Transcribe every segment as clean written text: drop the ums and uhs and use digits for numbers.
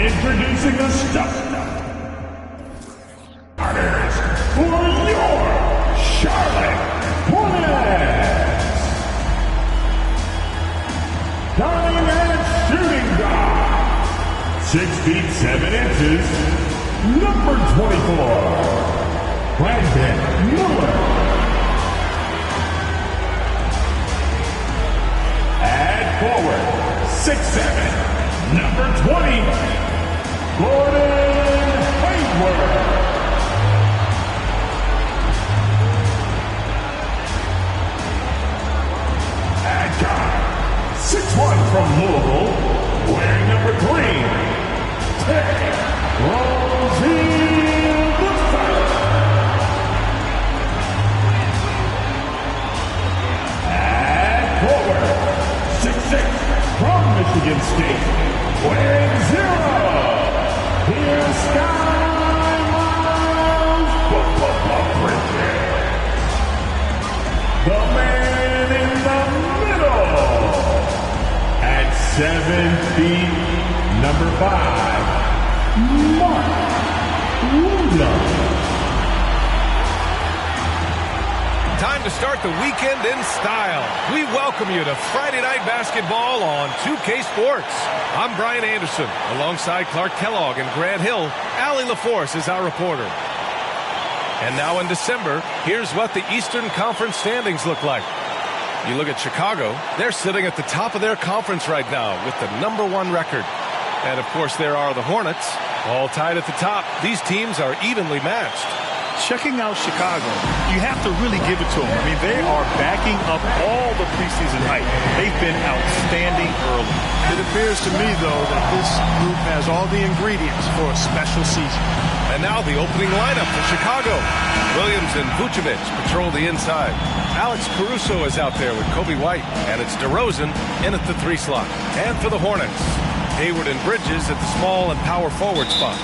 Introducing the starters for your Charlotte Hornets. Starting at shooting guard, 6 feet 7 inches, number 24, Brandon Miller. At forward, 6'7", number 20, Gordon Hayward. At guard, 6'1" from Louisville, wearing number 3, DeRozan. At forward, 6'6", from Michigan State, wearing 0. Here's Sky Miles Bridges. The man in the middle. At 7 feet, number 5, Mark Williams. Time to start the weekend in style. We welcome you to Friday Night Basketball on 2K Sports. I'm Brian Anderson. Alongside Clark Kellogg and Grant Hill, Allie LaForce is our reporter. And now in December, here's what the Eastern Conference standings look like. You look at Chicago, they're sitting at the top of their conference right now with the #1 record. And of course there are the Hornets, all tied at the top. These teams are evenly matched. Checking out Chicago, you have to really give it to them. I mean, they are backing up all the preseason hype. They've been outstanding early. It appears to me, though, that this group has all the ingredients for a special season. And now the opening lineup for Chicago. Williams and Vucevic patrol the inside. Alex Caruso is out there with Kobe White. And it's DeRozan in at the 3 slot. And for the Hornets, Hayward and Bridges at the small and power forward spots.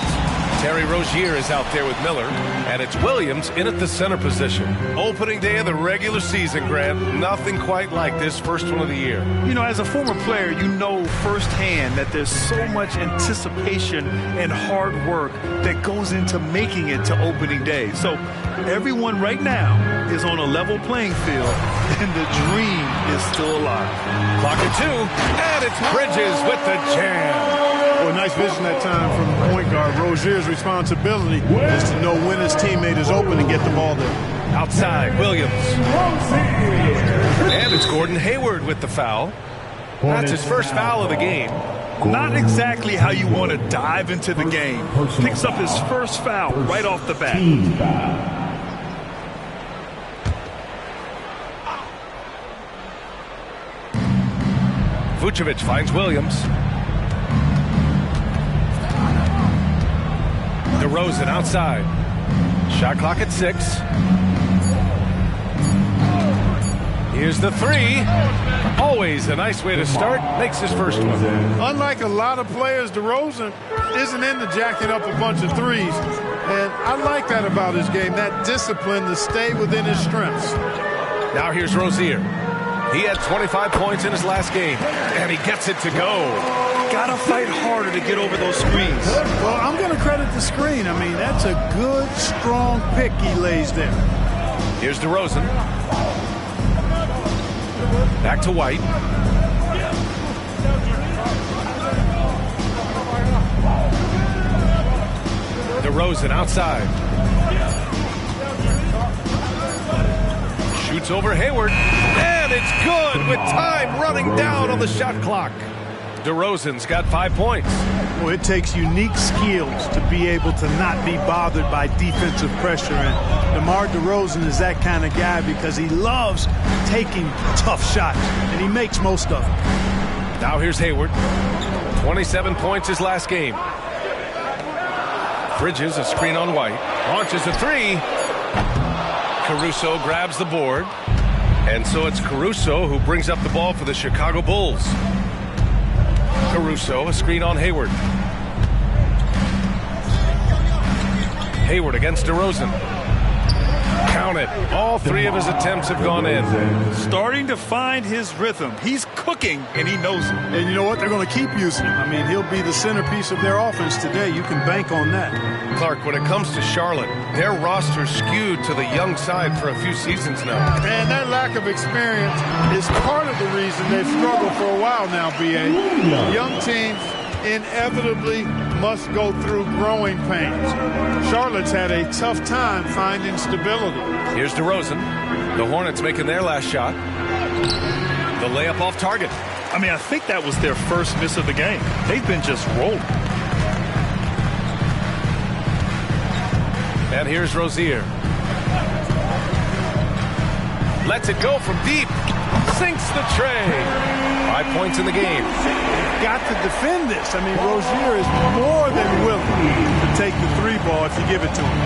Terry Rozier is out there with Miller, and it's Williams in at the center position. Opening day of the regular season, Grant. Nothing quite like this first one of the year. You know, as a former player, you know firsthand that there's so much anticipation and hard work that goes into making it to opening day. So everyone right now is on a level playing field, and the dream is still alive. Clock at 2, and it's Bridges with the jam. Well, nice vision that time from the point guard. Rozier's responsibility is to know when his teammate is open and get the ball there. Outside, Williams. And it's Gordon Hayward with the foul. That's his first foul of the game. Not exactly how you want to dive into the game. Picks up his first foul right off the bat. Vucevic finds Williams. DeRozan outside. Shot clock at 6. Here's the 3. Always a nice way to start. Makes his first one. Unlike a lot of players, DeRozan isn't into jacking up a bunch of threes. And I like that about his game, that discipline to stay within his strengths. Now here's Rozier. He had 25 points in his last game, and he gets it to go. Gotta fight harder to get over those screens. Well, I'm going to credit the screen. I mean, that's a good, strong pick he lays there. Here's DeRozan. Back to White. DeRozan outside. Shoots over Hayward. And it's good with time running down on the shot clock. DeRozan's got 5 points. Well, it takes unique skills to be able to not be bothered by defensive pressure. And DeMar DeRozan is that kind of guy because he loves taking tough shots, and he makes most of them. Now here's Hayward. 27 points his last game. Bridges a screen on White. Launches a 3. Caruso grabs the board. And so it's Caruso who brings up the ball for the Chicago Bulls. Caruso, a screen on Hayward. Hayward against DeRozan. Count it. All three of his attempts have gone in. Starting to find his rhythm. He's cooking, and he knows it. And you know what? They're going to keep using him. I mean, he'll be the centerpiece of their offense today. You can bank on that. Clark, when it comes to Charlotte, their roster skewed to the young side for a few seasons now. And that lack of experience is part of the reason they've struggled for a while now, B.A. Young teams inevitably must go through growing pains. Charlotte's had a tough time finding stability. Here's DeRozan. The Hornets making their last shot. The layup off target. I mean, I think that was their first miss of the game. They've been just rolling. And here's Rozier. Lets it go from deep. Sinks the tray. 5 points in the game. Got to defend this. I mean, Rozier is more than willing to take the three ball if you give it to him.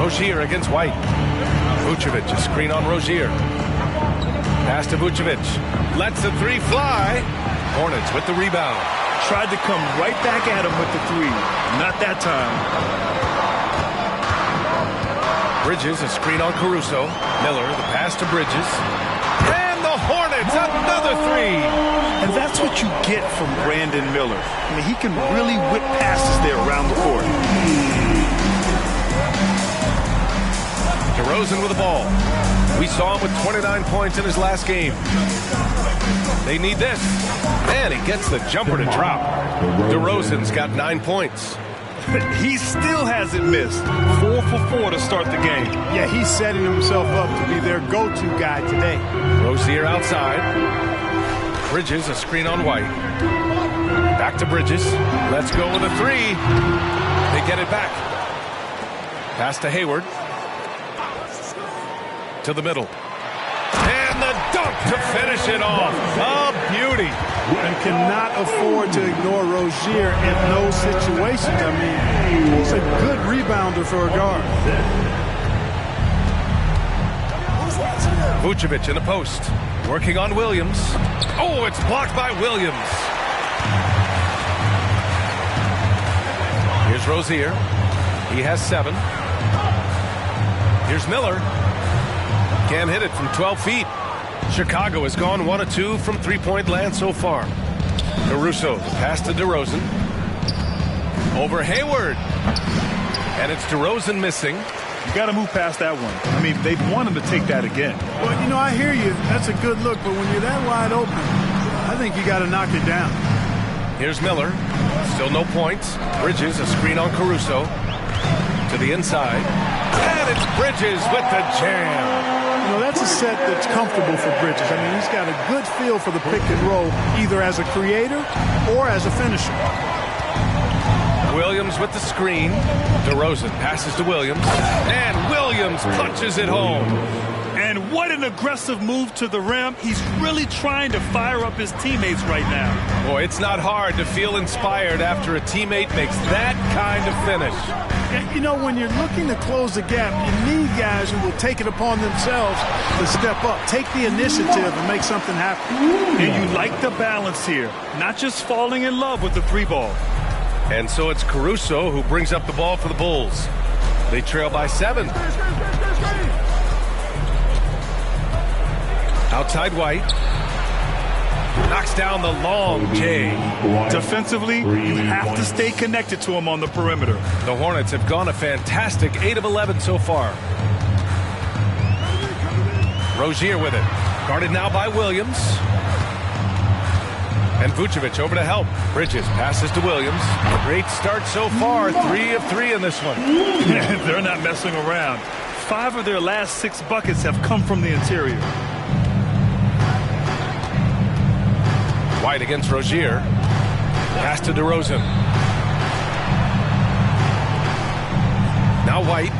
Rozier against White. Vucevic, a screen on Rozier. Pass to Vucevic. Lets the three fly. Hornets with the rebound. Tried to come right back at him with the three. Not that time. Bridges, a screen on Caruso. Miller, the pass to Bridges. And the Hornets, another three. And that's what you get from Brandon Miller. I mean, he can really whip passes there around the court. DeRozan with the ball. We saw him with 29 points in his last game. They need this. And he gets the jumper to drop. DeRozan's got 9 points. He still hasn't missed. 4 for 4 to start the game. Yeah, he's setting himself up to be their go-to guy today. Rozier outside. Bridges, a screen on White. Back to Bridges. Let's go with a three. They get it back. Pass to Hayward. To the middle. And the dunk to finish it off. A beauty. And cannot afford to ignore Rozier in those situations. I mean, he's a good rebounder for a guard. Vucevic in the post. Working on Williams. Oh, it's blocked by Williams. Here's Rozier. He has 7. Here's Miller. Can't hit it from 12 feet. Chicago has gone 1 of 2 from three-point land so far. Caruso, pass to DeRozan. Over Hayward. And it's DeRozan missing. You got to move past that one. I mean, they want him to take that again. Well, you know, I hear you. That's a good look, but when you're that wide open, I think you got to knock it down. Here's Miller. Still no points. Bridges, a screen on Caruso. To the inside. And it's Bridges with the jam. You know, that's a set that's comfortable for Bridges. I mean, he's got a good feel for the pick and roll, either as a creator or as a finisher. Williams with the screen. DeRozan passes to Williams. And Williams punches it home. And what an aggressive move to the rim. He's really trying to fire up his teammates right now. Boy, it's not hard to feel inspired after a teammate makes that kind of finish. You know, when you're looking to close the gap, you need guys who will take it upon themselves to step up, take the initiative and make something happen. And you like the balance here, not just falling in love with the three ball. And so it's Caruso who brings up the ball for the Bulls. They trail by 7. Outside White. Knocks down the long J. Defensively, you have to stay connected to him on the perimeter. The Hornets have gone a fantastic 8 of 11 so far. Rozier with it. Guarded now by Williams. And Vucevic over to help. Bridges passes to Williams. Great start so far. 3 of 3 in this one. They're not messing around. 5 of their last 6 buckets have come from the interior. White against Rozier. Pass to DeRozan. Now White.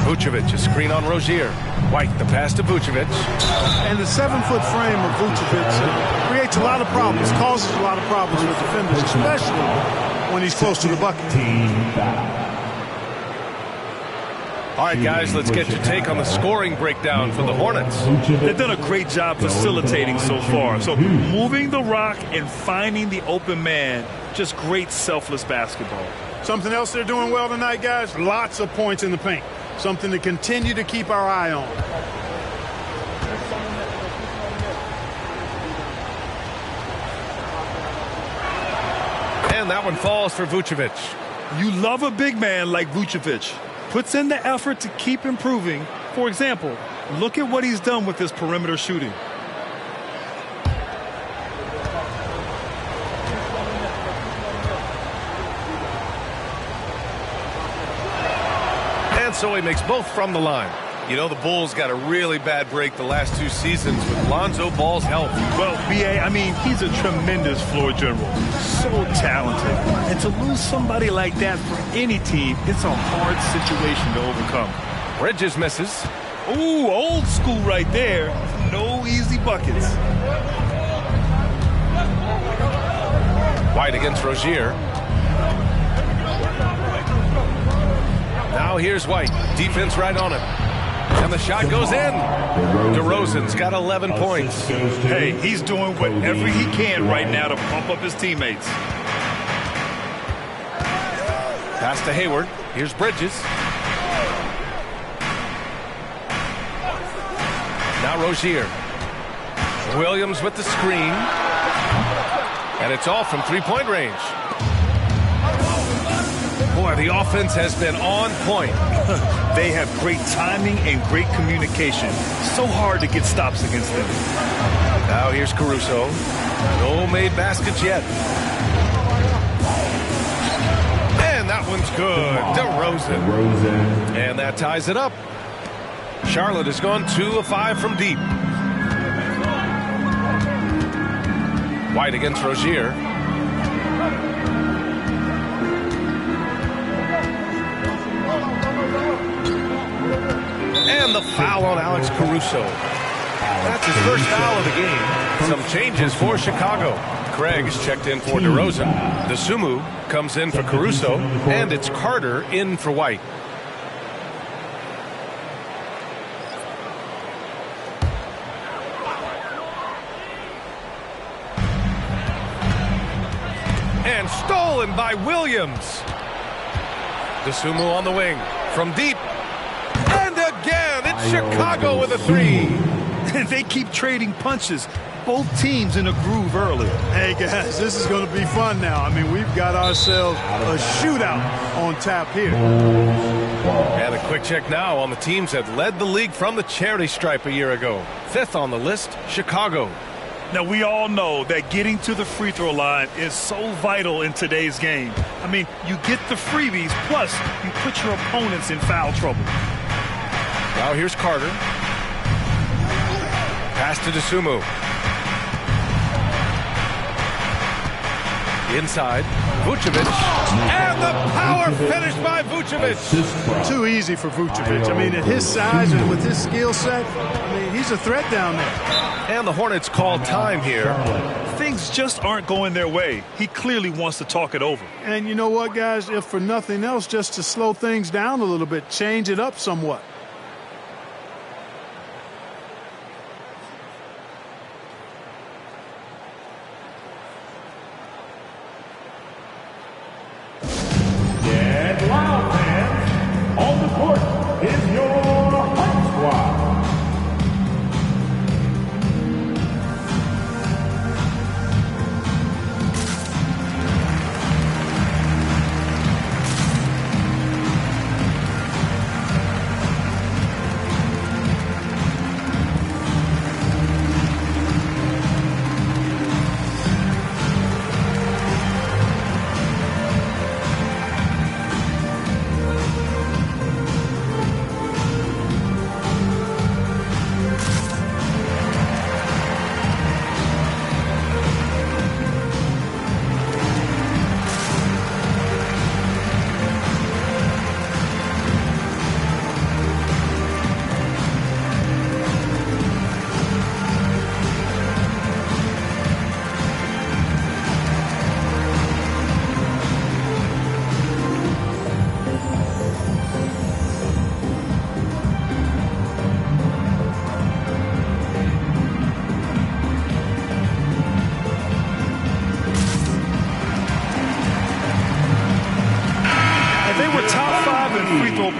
Vucevic, a screen on Rozier. White, the pass to Vucevic. And the 7-foot frame of Vucevic creates a lot of problems, causes a lot of problems for defenders, especially when he's close to the bucket. All right, guys, let's get your take on the scoring breakdown for the Hornets. They've done a great job facilitating so far. So moving the rock and finding the open man, just great selfless basketball. Something else they're doing well tonight, guys, lots of points in the paint. Something to continue to keep our eye on. And that one falls for Vucevic. You love a big man like Vucevic. Puts in the effort to keep improving. For example, look at what he's done with his perimeter shooting. And so he makes both from the line. You know, the Bulls got a really bad break the last 2 seasons with Lonzo Ball's health. Well, B.A., I mean, he's a tremendous floor general. So talented. And to lose somebody like that for any team, it's a hard situation to overcome. Bridges misses. Ooh, old school right there. No easy buckets. White against Rozier. Now here's White. Defense right on him. And the shot goes in. DeRozan's got 11 points. Hey, he's doing whatever he can right now to pump up his teammates. Pass to Hayward. Here's Bridges. Now Rozier. Williams with the screen. And it's off from three-point range. Boy, the offense has been on point. They have great timing and great communication. So hard to get stops against them. Now here's Caruso. No made baskets yet. And that one's good. DeRozan. And that ties it up. Charlotte has gone 2 of 5 from deep. White against Rozier. And the foul on Alex Caruso. That's his first foul of the game. Some changes for Chicago. Craig is checked in for DeRozan. DeSumo comes in for Caruso. And it's Carter in for White. And stolen by Williams. DeSumo on the wing. From deep. And again, it's Chicago with a 3. They keep trading punches. Both teams in a groove early. Hey, guys, this is going to be fun now. I mean, we've got ourselves a shootout on tap here. And a quick check now on the teams that led the league from the charity stripe a year ago. 5th on the list, Chicago. Now, we all know that getting to the free throw line is so vital in today's game. I mean, you get the freebies, plus you put your opponents in foul trouble. Now here's Carter. Pass to DeSumo. Inside. Vucevic. And the power finish by Vucevic. Too easy for Vucevic. I mean, at his size and with his skill set, I mean, he's a threat down there. And the Hornets call time here. Things just aren't going their way. He clearly wants to talk it over. And you know what, guys? If for nothing else, just to slow things down a little bit, change it up somewhat. Get loud, fans. On the court is your Hype Squad.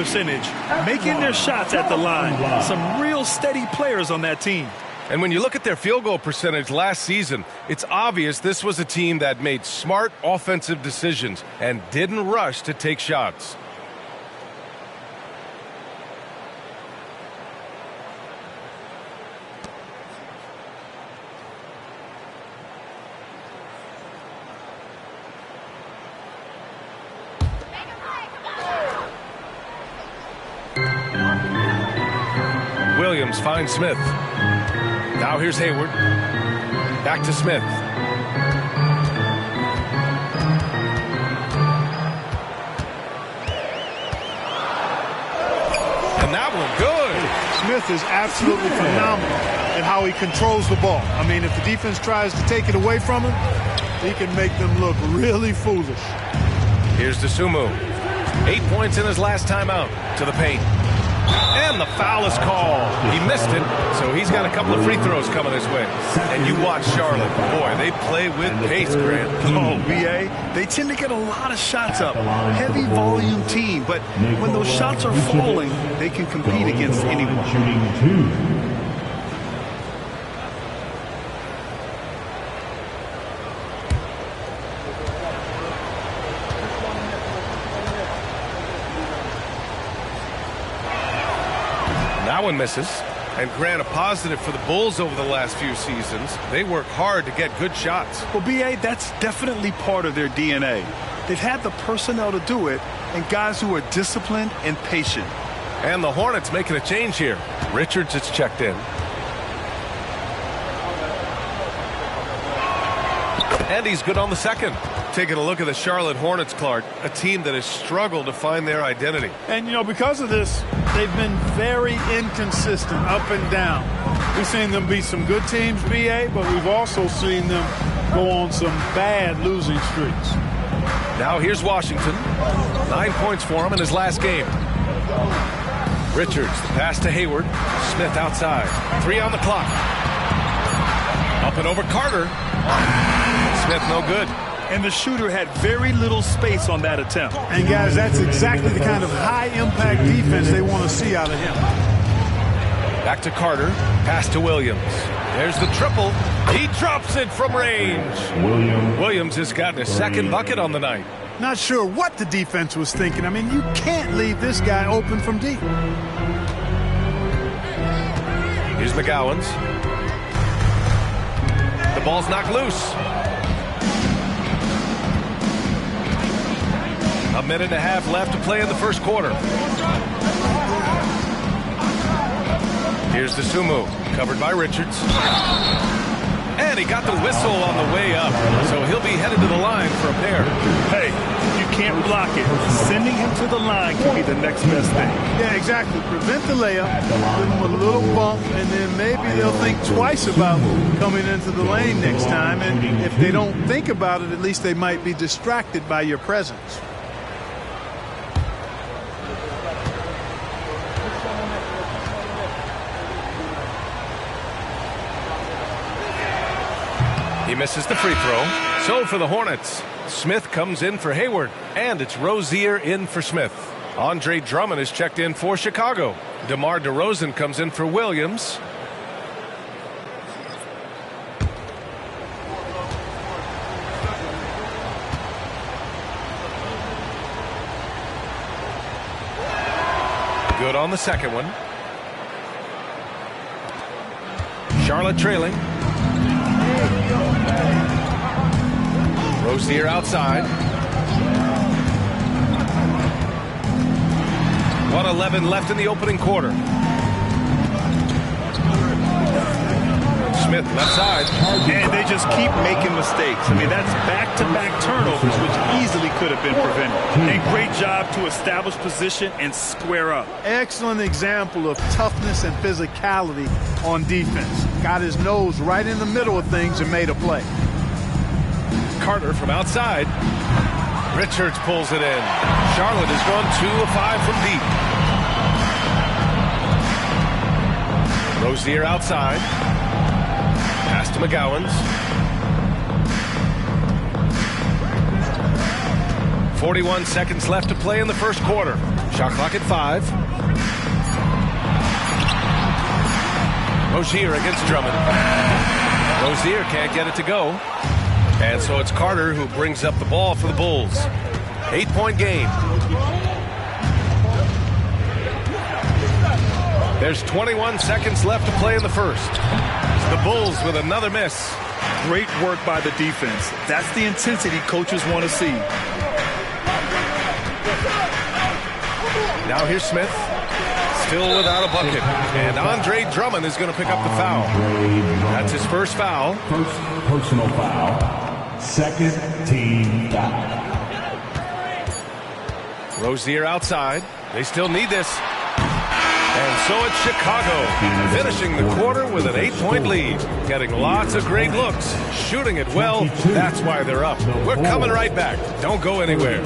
percentage, making their shots at the line. Some real steady players on that team. And when you look at their field goal percentage last season, it's obvious this was a team that made smart offensive decisions and didn't rush to take shots. Williams finds Smith. Now here's Hayward. Back to Smith. And that one good. Smith is absolutely phenomenal at how he controls the ball. I mean, if the defense tries to take it away from him, he can make them look really foolish. Here's DeSumo. 8 points in his last time out to the paint. And the foul is called. He missed it, so he's got a couple of free throws coming his way. And you watch Charlotte. Boy, they play with pace, Grant. Oh, BA, they tend to get a lot of shots up. Heavy volume team, but when those shots are falling, they can compete against anyone. That one misses. And Grant, a positive for the Bulls over the last few seasons. They work hard to get good shots. Well, BA, that's definitely part of their DNA. They've had the personnel to do it, and guys who are disciplined and patient. And the Hornets making a change here. Richards is checked in. And he's good on the second. Taking a look at the Charlotte Hornets, Clark, a team that has struggled to find their identity. And, you know, because of this, they've been very inconsistent, up and down. We've seen them beat some good teams, BA, but we've also seen them go on some bad losing streaks. Now here's Washington. 9 points for him in his last game. Richards, the pass to Hayward. Smith outside. 3 on the clock. Up and over Carter. Smith no good. And the shooter had very little space on that attempt. And, guys, that's exactly the kind of high-impact defense they want to see out of him. Back to Carter. Pass to Williams. There's the triple. He drops it from range. Williams has gotten his second bucket on the night. Not sure what the defense was thinking. I mean, you can't leave this guy open from deep. Here's McGowan's. The ball's knocked loose. A minute and a half left to play in the first quarter. Here's the Sumu, covered by Richards. And he got the whistle on the way up, so he'll be headed to the line for a pair. Hey, you can't block it. Sending him to the line can be the next best thing. Yeah, exactly. Prevent the layup, give him a little bump, and then maybe they'll think twice about coming into the lane next time. And if they don't think about it, at least they might be distracted by your presence. He misses the free throw. So for the Hornets, Smith comes in for Hayward, and it's Rozier in for Smith. Andre Drummond is checked in for Chicago. DeMar DeRozan comes in for Williams. Good on the second one. Charlotte trailing. Rozier outside. 1:11 left in the opening quarter. Smith left side. And they just keep making mistakes. I mean, that's back-to-back turnovers, which easily could have been prevented. A great job to establish position and square up. Excellent example of toughness and physicality on defense. Got his nose right in the middle of things and made a play. Carter from outside. Richards pulls it in. Charlotte has gone 2 of 5 from deep. Rozier outside. Pass to McGowan's. 41 seconds left to play in the first quarter. Shot clock at 5. Rozier against Drummond. Rozier can't get it to go. And so it's Carter who brings up the ball for the Bulls. 8-point game. There's 21 seconds left to play in the first. The Bulls with another miss. Great work by the defense. That's the intensity coaches want to see. Now here's Smith. Still without a bucket. And Andre Drummond is going to pick up the foul. That's his first foul. First personal foul. Second team foul. Rozier outside. They still need this. And so it's Chicago, finishing the quarter with an 8-point lead. Getting lots of great looks, shooting it well. That's why they're up. We're coming right back. Don't go anywhere.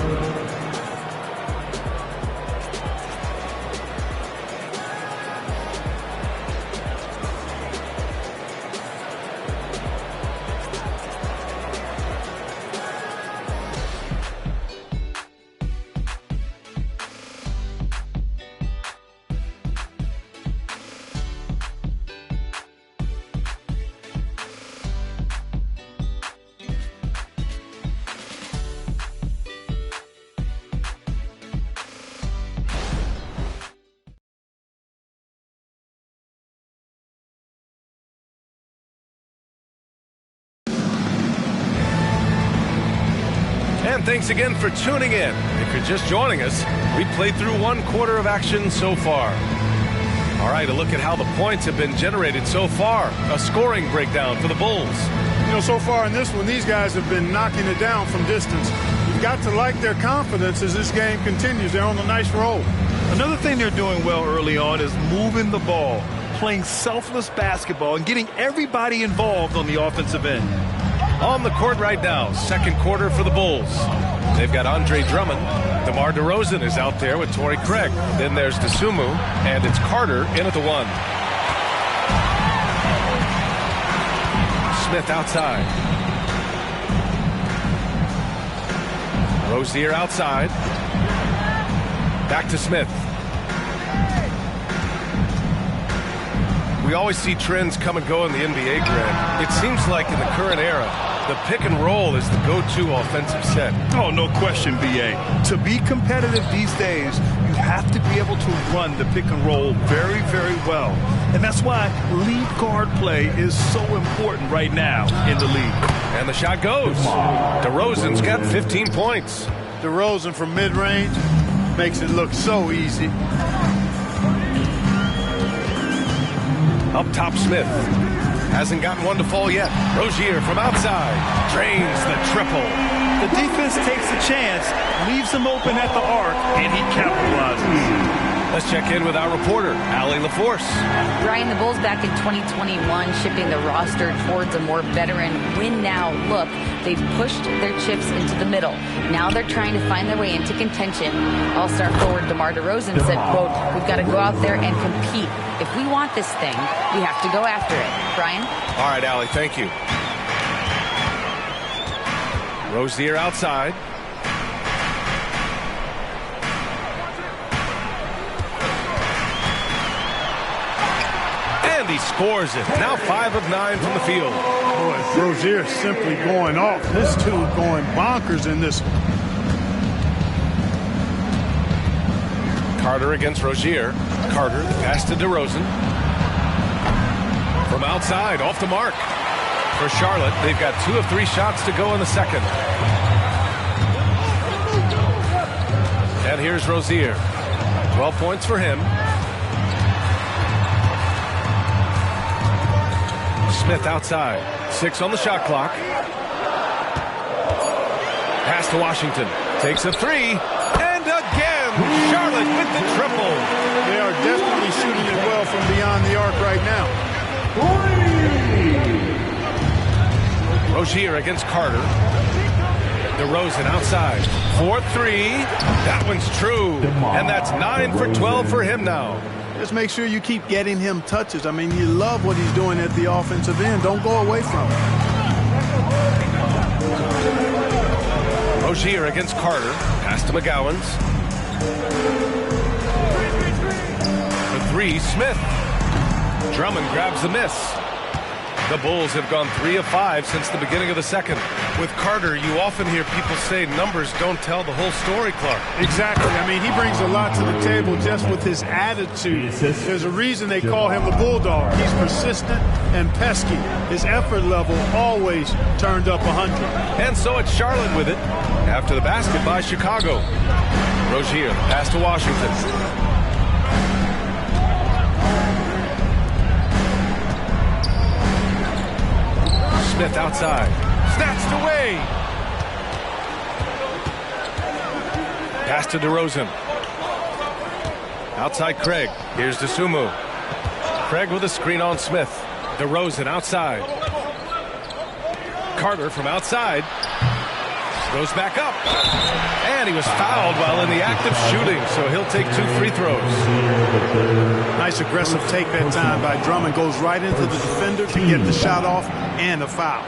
And thanks again for tuning in. If you're just joining us, we played through 1 quarter of action so far. All right, a look at how the points have been generated so far. A scoring breakdown for the Bulls. You know, so far in this one, these guys have been knocking it down from distance. You've got to like their confidence as this game continues. They're on a nice roll. Another thing they're doing well early on is moving the ball, playing selfless basketball, and getting everybody involved on the offensive end. On the court right now, second quarter for the Bulls. They've got Andre Drummond. DeMar DeRozan is out there with Torrey Craig. Then there's DeSumo, and it's Carter in at the 1. Smith outside. Rozier outside. Back to Smith. We always see trends come and go in the NBA, Grant. It seems like in the current era, the pick and roll is the go-to offensive set. Oh, no question, B.A. To be competitive these days, you have to be able to run the pick and roll very, very well. And that's why lead guard play is so important right now in the league. And the shot goes. DeRozan's got 15 points. DeRozan from mid-range makes it look so easy. Up top, Smith. Hasn't gotten one to fall yet. Rozier from outside. Drains the triple. The defense takes a chance, leaves him open at the arc, and he capitalizes. Let's check in with our reporter, Allie LaForce. Brian, the Bulls back in 2021 shifting the roster towards a more veteran win-now look. They've pushed their chips into the middle. Now they're trying to find their way into contention. All-star forward DeMar DeRozan said, quote, "We've got to go out there and compete. If we want this thing, we have to go after it." Brian? All right, Allie, thank you. Rozier outside. And he scores it. Now 5 of 9 from the field. Boy, Rozier simply going off. This two going bonkers in this. Carter against Rozier. Carter, the pass to DeRozan. From outside, off the mark. For Charlotte, they've got 2 of 3 shots to go in the second. And here's Rozier. 12 points for him. Smith outside. 6 on the shot clock. Pass to Washington. Takes a 3. And again, Charlotte with the triple. They are definitely shooting it well from beyond the arc right now. Rozier against Carter. DeRozan outside. 4-3. That one's true. And that's 9 for 12 for him now. Just make sure you keep getting him touches. I mean, you love what he's doing at the offensive end. Don't go away from it. Rozier against Carter. Pass to McGowan's. three, Smith. Drummond grabs the miss. The Bulls have gone 3 of 5 since the beginning of the second. With Carter, you often hear people say numbers don't tell the whole story, Clark. Exactly. I mean, he brings a lot to the table just with his attitude. There's a reason they call him the Bulldog. He's persistent and pesky. His effort level always turned up 100. And so it's Charlotte with it after the basket by Chicago. Rozier, the pass to Washington. Smith outside. Snatched away. Pass to DeRozan. Outside Craig. Here's DeSumo. Craig with a screen on Smith. DeRozan outside. Carter from outside. Goes back up. And he was fouled while in the act of shooting, so he'll take 2 free throws. Nice aggressive take that time by Drummond. Goes right into the defender to get the shot off and a foul.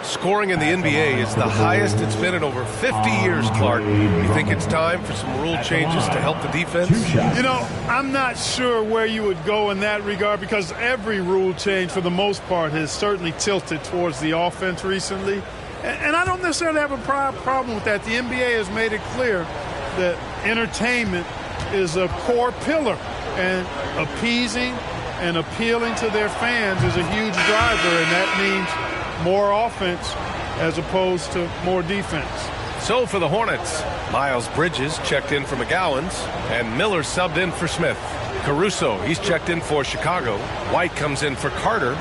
Scoring in the NBA is the highest it's been in over 50 years, Clark. You think it's time for some rule changes to help the defense? You know, I'm not sure where you would go in that regard because every rule change, for the most part, has certainly tilted towards the offense recently. And I don't necessarily have a problem with that. The NBA has made it clear that entertainment is a core pillar, and appeasing and appealing to their fans is a huge driver, and that means more offense as opposed to more defense. So for the Hornets, Miles Bridges checked in for McGowan's, and Miller subbed in for Smith. Caruso, he's checked in for Chicago. White comes in for Carter.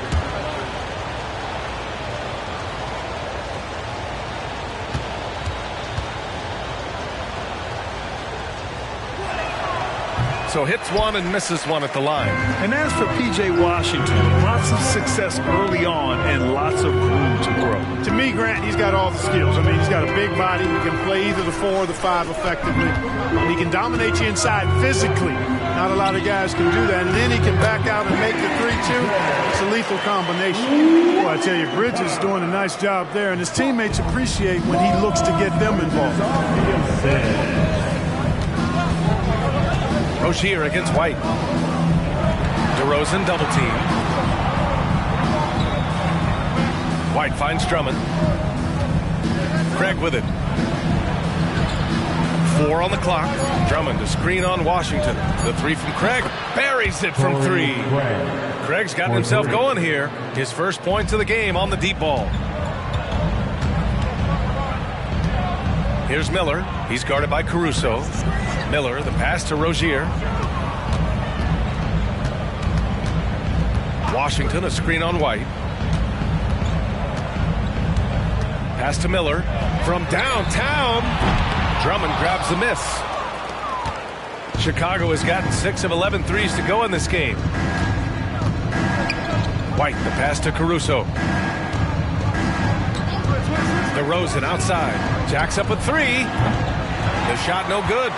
So hits one and misses one at the line. And as for P.J. Washington, lots of success early on and lots of room to grow. To me, Grant, he's got all the skills. I mean, he's got a big body. He can play either the 4 or the 5 effectively. And he can dominate you inside physically. Not a lot of guys can do that. And then he can back out and make the 3-2. It's a lethal combination. Well, I tell you, Bridges is doing a nice job there, and his teammates appreciate when he looks to get them involved. Rozier against White. DeRozan double team. White finds Drummond. Craig with it. 4 on the clock. Drummond to screen on Washington. The 3 from Craig. Buries it from 3. Craig's gotten himself going here. His first points of the game on the deep ball. Here's Miller. He's guarded by Caruso. Miller, the pass to Rozier. Washington, a screen on White. Pass to Miller from downtown. Drummond grabs the miss. Chicago has gotten 6 of 11 threes to go in this game. White, the pass to Caruso. DeRozan outside. Jacks up a 3. The shot no good.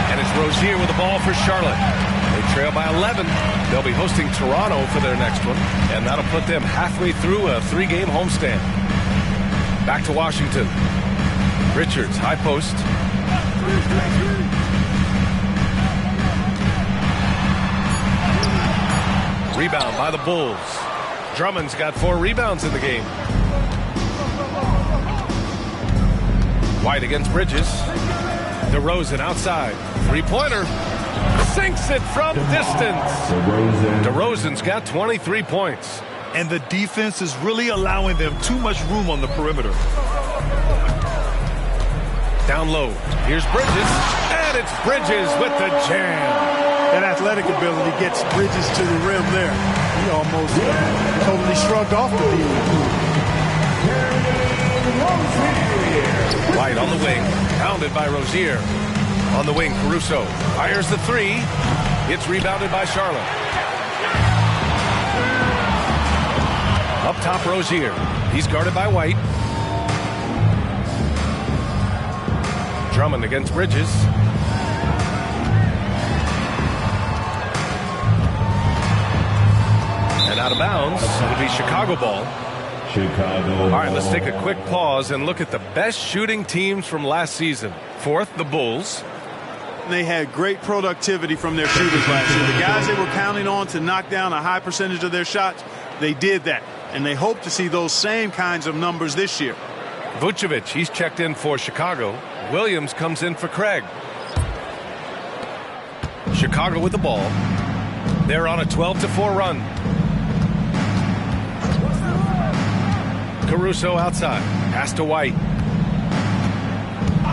And it's Rozier with the ball for Charlotte. They trail by 11. They'll be hosting Toronto for their next one, and that'll put them halfway through a 3-game homestand. Back to Washington. Richards, high post. Rebound by the Bulls. Drummond's got 4 rebounds in the game. White against Bridges. DeRozan outside. 3-pointer. Sinks it from distance. DeRozan's got 23 points. And the defense is really allowing them too much room on the perimeter. Down low. Here's Bridges. And it's Bridges with the jam. That athletic ability gets Bridges to the rim there. He almost totally shrugged off the defense. White on the wing, pounded by Rozier. On the wing, Caruso fires the 3. It's rebounded by Charlotte. Up top, Rozier. He's guarded by White. Drummond against Bridges. And out of bounds. It'll be Chicago ball. All right, let's take a quick pause and look at the best shooting teams from last season. 4th, the Bulls. and they had great productivity from their shooters last year. The guys they were counting on to knock down a high percentage of their shots, they did that. And they hope to see those same kinds of numbers this year. Vucevic, he's checked in for Chicago. Williams comes in for Craig. Chicago with the ball. They're on a 12-4 run. Caruso outside. Pass to White.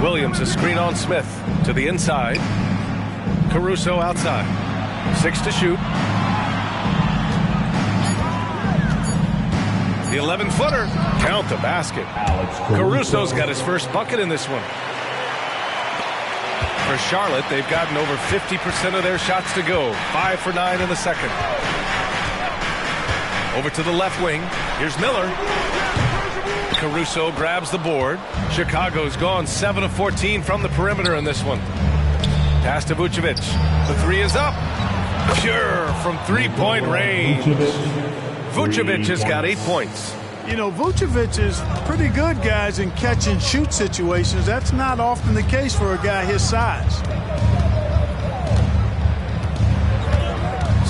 Williams, a screen on Smith. To the inside. Caruso outside. 6 to shoot. The 11-footer. Count the basket. Caruso's got his first bucket in this one. For Charlotte, they've gotten over 50% of their shots to go. 5 for 9 in the second. Over to the left wing. Here's Miller. Caruso grabs the board. Chicago's gone 7 of 14 from the perimeter in this one. Pass to Vucevic. The three is up. Pure from three-point range. Vucevic has got 8 points. You know, Vucevic is pretty good, guys, in catch-and-shoot situations. That's not often the case for a guy his size.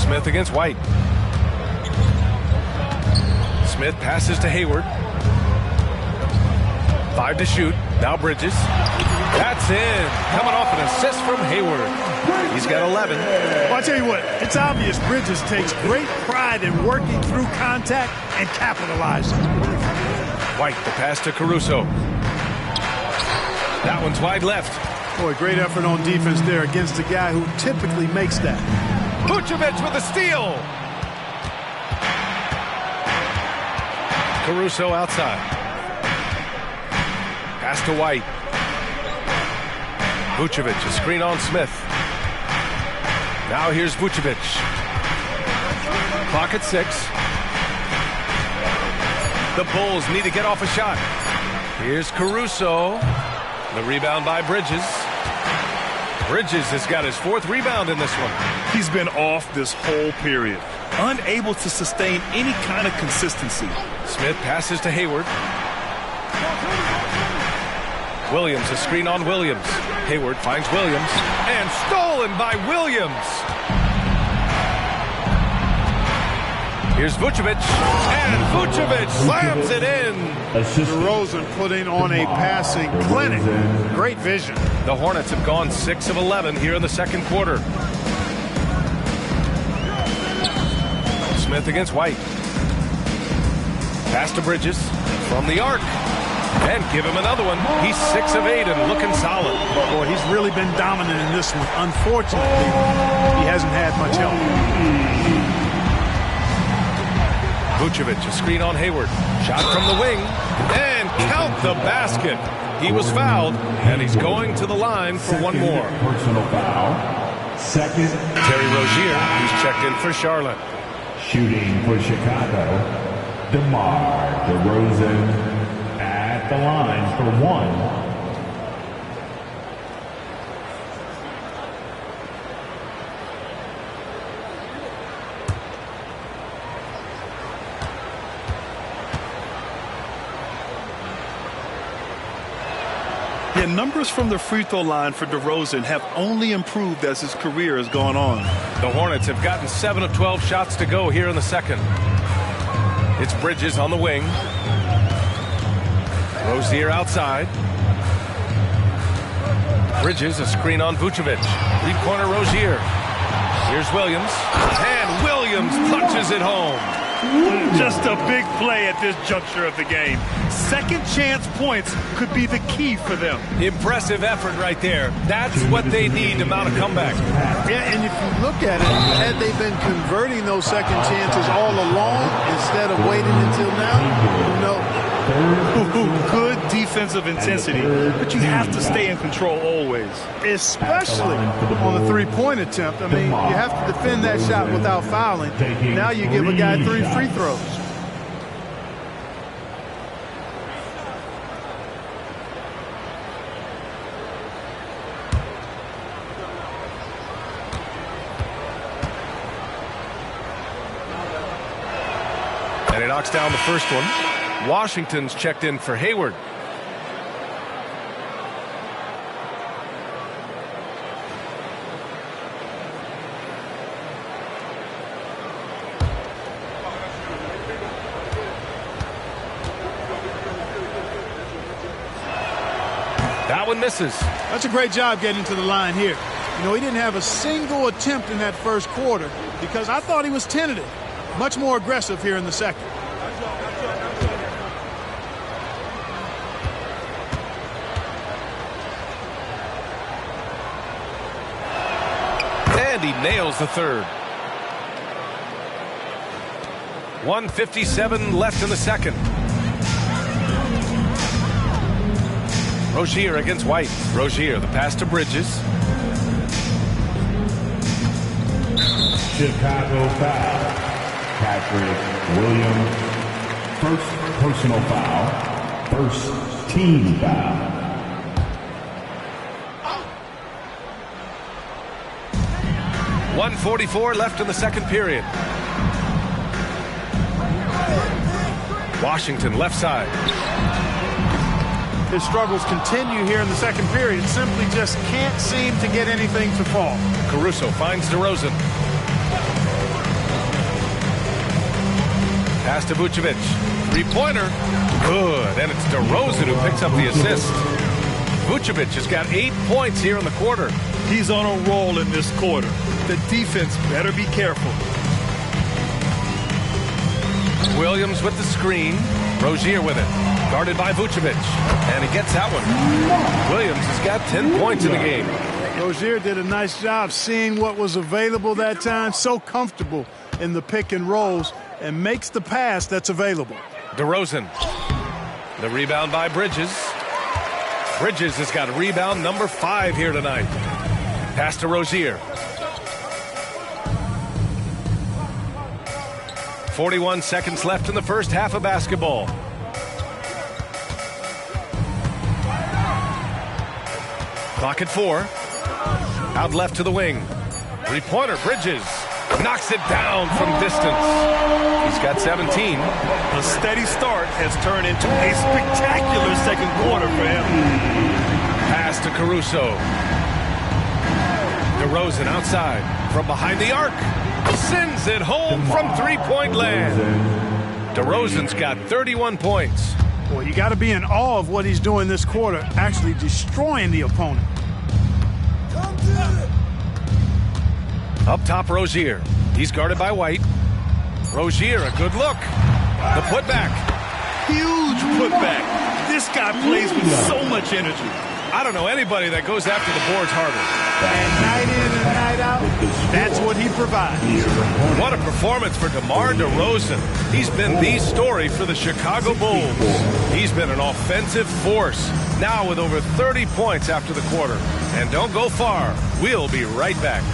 Smith against White. Smith passes to Hayward. 5 to shoot. Now Bridges. That's in. Coming off an assist from Hayward. He's got 11. Well, I tell you what, it's obvious Bridges takes great pride in working through contact and capitalizing. White, the pass to Caruso. That one's wide left. Boy, great effort on defense there against a guy who typically makes that. Vucevic with a steal. Caruso outside. Pass to White. Vucevic, a screen on Smith. Now here's Vucevic. Clock at 6. The Bulls need to get off a shot. Here's Caruso. The rebound by Bridges. Bridges has got his 4th rebound in this one. He's been off this whole period. Unable to sustain any kind of consistency. Smith passes to Hayward. Williams, a screen on Williams. Hayward finds Williams. And stolen by Williams. Here's Vucevic. And Vucevic slams it in. DeRozan putting on a passing clinic. Great vision. The Hornets have gone 6 of 11 here in the second quarter. Smith against White. Pass to Bridges from the arc. And give him another one. He's 6 of 8 and looking solid. Boy, he's really been dominant in this one. Unfortunately, he hasn't had much help. Vucevic, a screen on Hayward. Shot from the wing. And count the basket. He was fouled, and he's going to the line for one more. Personal foul. Second. Terry Rozier, who's checked in for Charlotte. Shooting for Chicago. DeMar DeRozan at the line for 1. Yeah, numbers from the free throw line for DeRozan have only improved as his career has gone on. The Hornets have gotten 7 of 12 shots to go here in the second. It's Bridges on the wing. Rozier outside. Bridges, a screen on Vucevic. Deep corner Rozier. Here's Williams. And Williams punches it home. Just a big play at this juncture of the game. Second chance points could be the key for them. Impressive effort right there. That's what they need to mount a comeback. Yeah, and if you look at it, had they been converting those second chances all along instead of waiting until now, who knows? Good defensive intensity, but you have to stay in control always. Especially on a three-point attempt. I mean, you have to defend that shot without fouling. Now you give a guy 3 free throws. And he knocks down the first one. Washington's checked in for Hayward. That one misses. That's a great job getting to the line here. You know, he didn't have a single attempt in that first quarter because I thought he was tentative. Much more aggressive here in the second. And he nails the third. 1:57 left in the second. Rozier against White. Rozier, the pass to Bridges. Chicago foul. Patrick Williams. First personal foul. First team foul. .144 left in the second period. Washington left side. His struggles continue here in the second period. Simply just can't seem to get anything to fall. Caruso finds DeRozan. Pass to Vucevic. Three-pointer. Good. And it's DeRozan who picks up the assist. Vucevic has got 8 points here in the quarter. He's on a roll in this quarter. The defense better be careful. Williams with the screen. Rozier with it. Guarded by Vucevic. And he gets that one. Williams has got 10 points in the game. Rozier did a nice job seeing what was available that time. So comfortable in the pick and rolls and makes the pass that's available. DeRozan. The rebound by Bridges. Bridges has got rebound number 5 here tonight. Pass to Rozier. 41 seconds left in the first half of basketball. Clock at 4. Out left to the wing. Three-pointer, Bridges. Knocks it down from distance. He's got 17. A steady start has turned into a spectacular second quarter for him. Pass to Caruso. DeRozan outside from behind the arc. Sends it home from three-point land. DeRozan's got 31 points. Boy, you got to be in awe of what he's doing this quarter, actually destroying the opponent. Up top, Rozier. He's guarded by White. Rozier, a good look. The putback. Huge putback. This guy plays with so much energy. I don't know anybody that goes after the boards harder. And night in and night out, that's what he provides. What a performance for DeMar DeRozan. He's been the story for the Chicago Bulls. He's been an offensive force, now with over 30 points after the quarter. And don't go far. We'll be right back.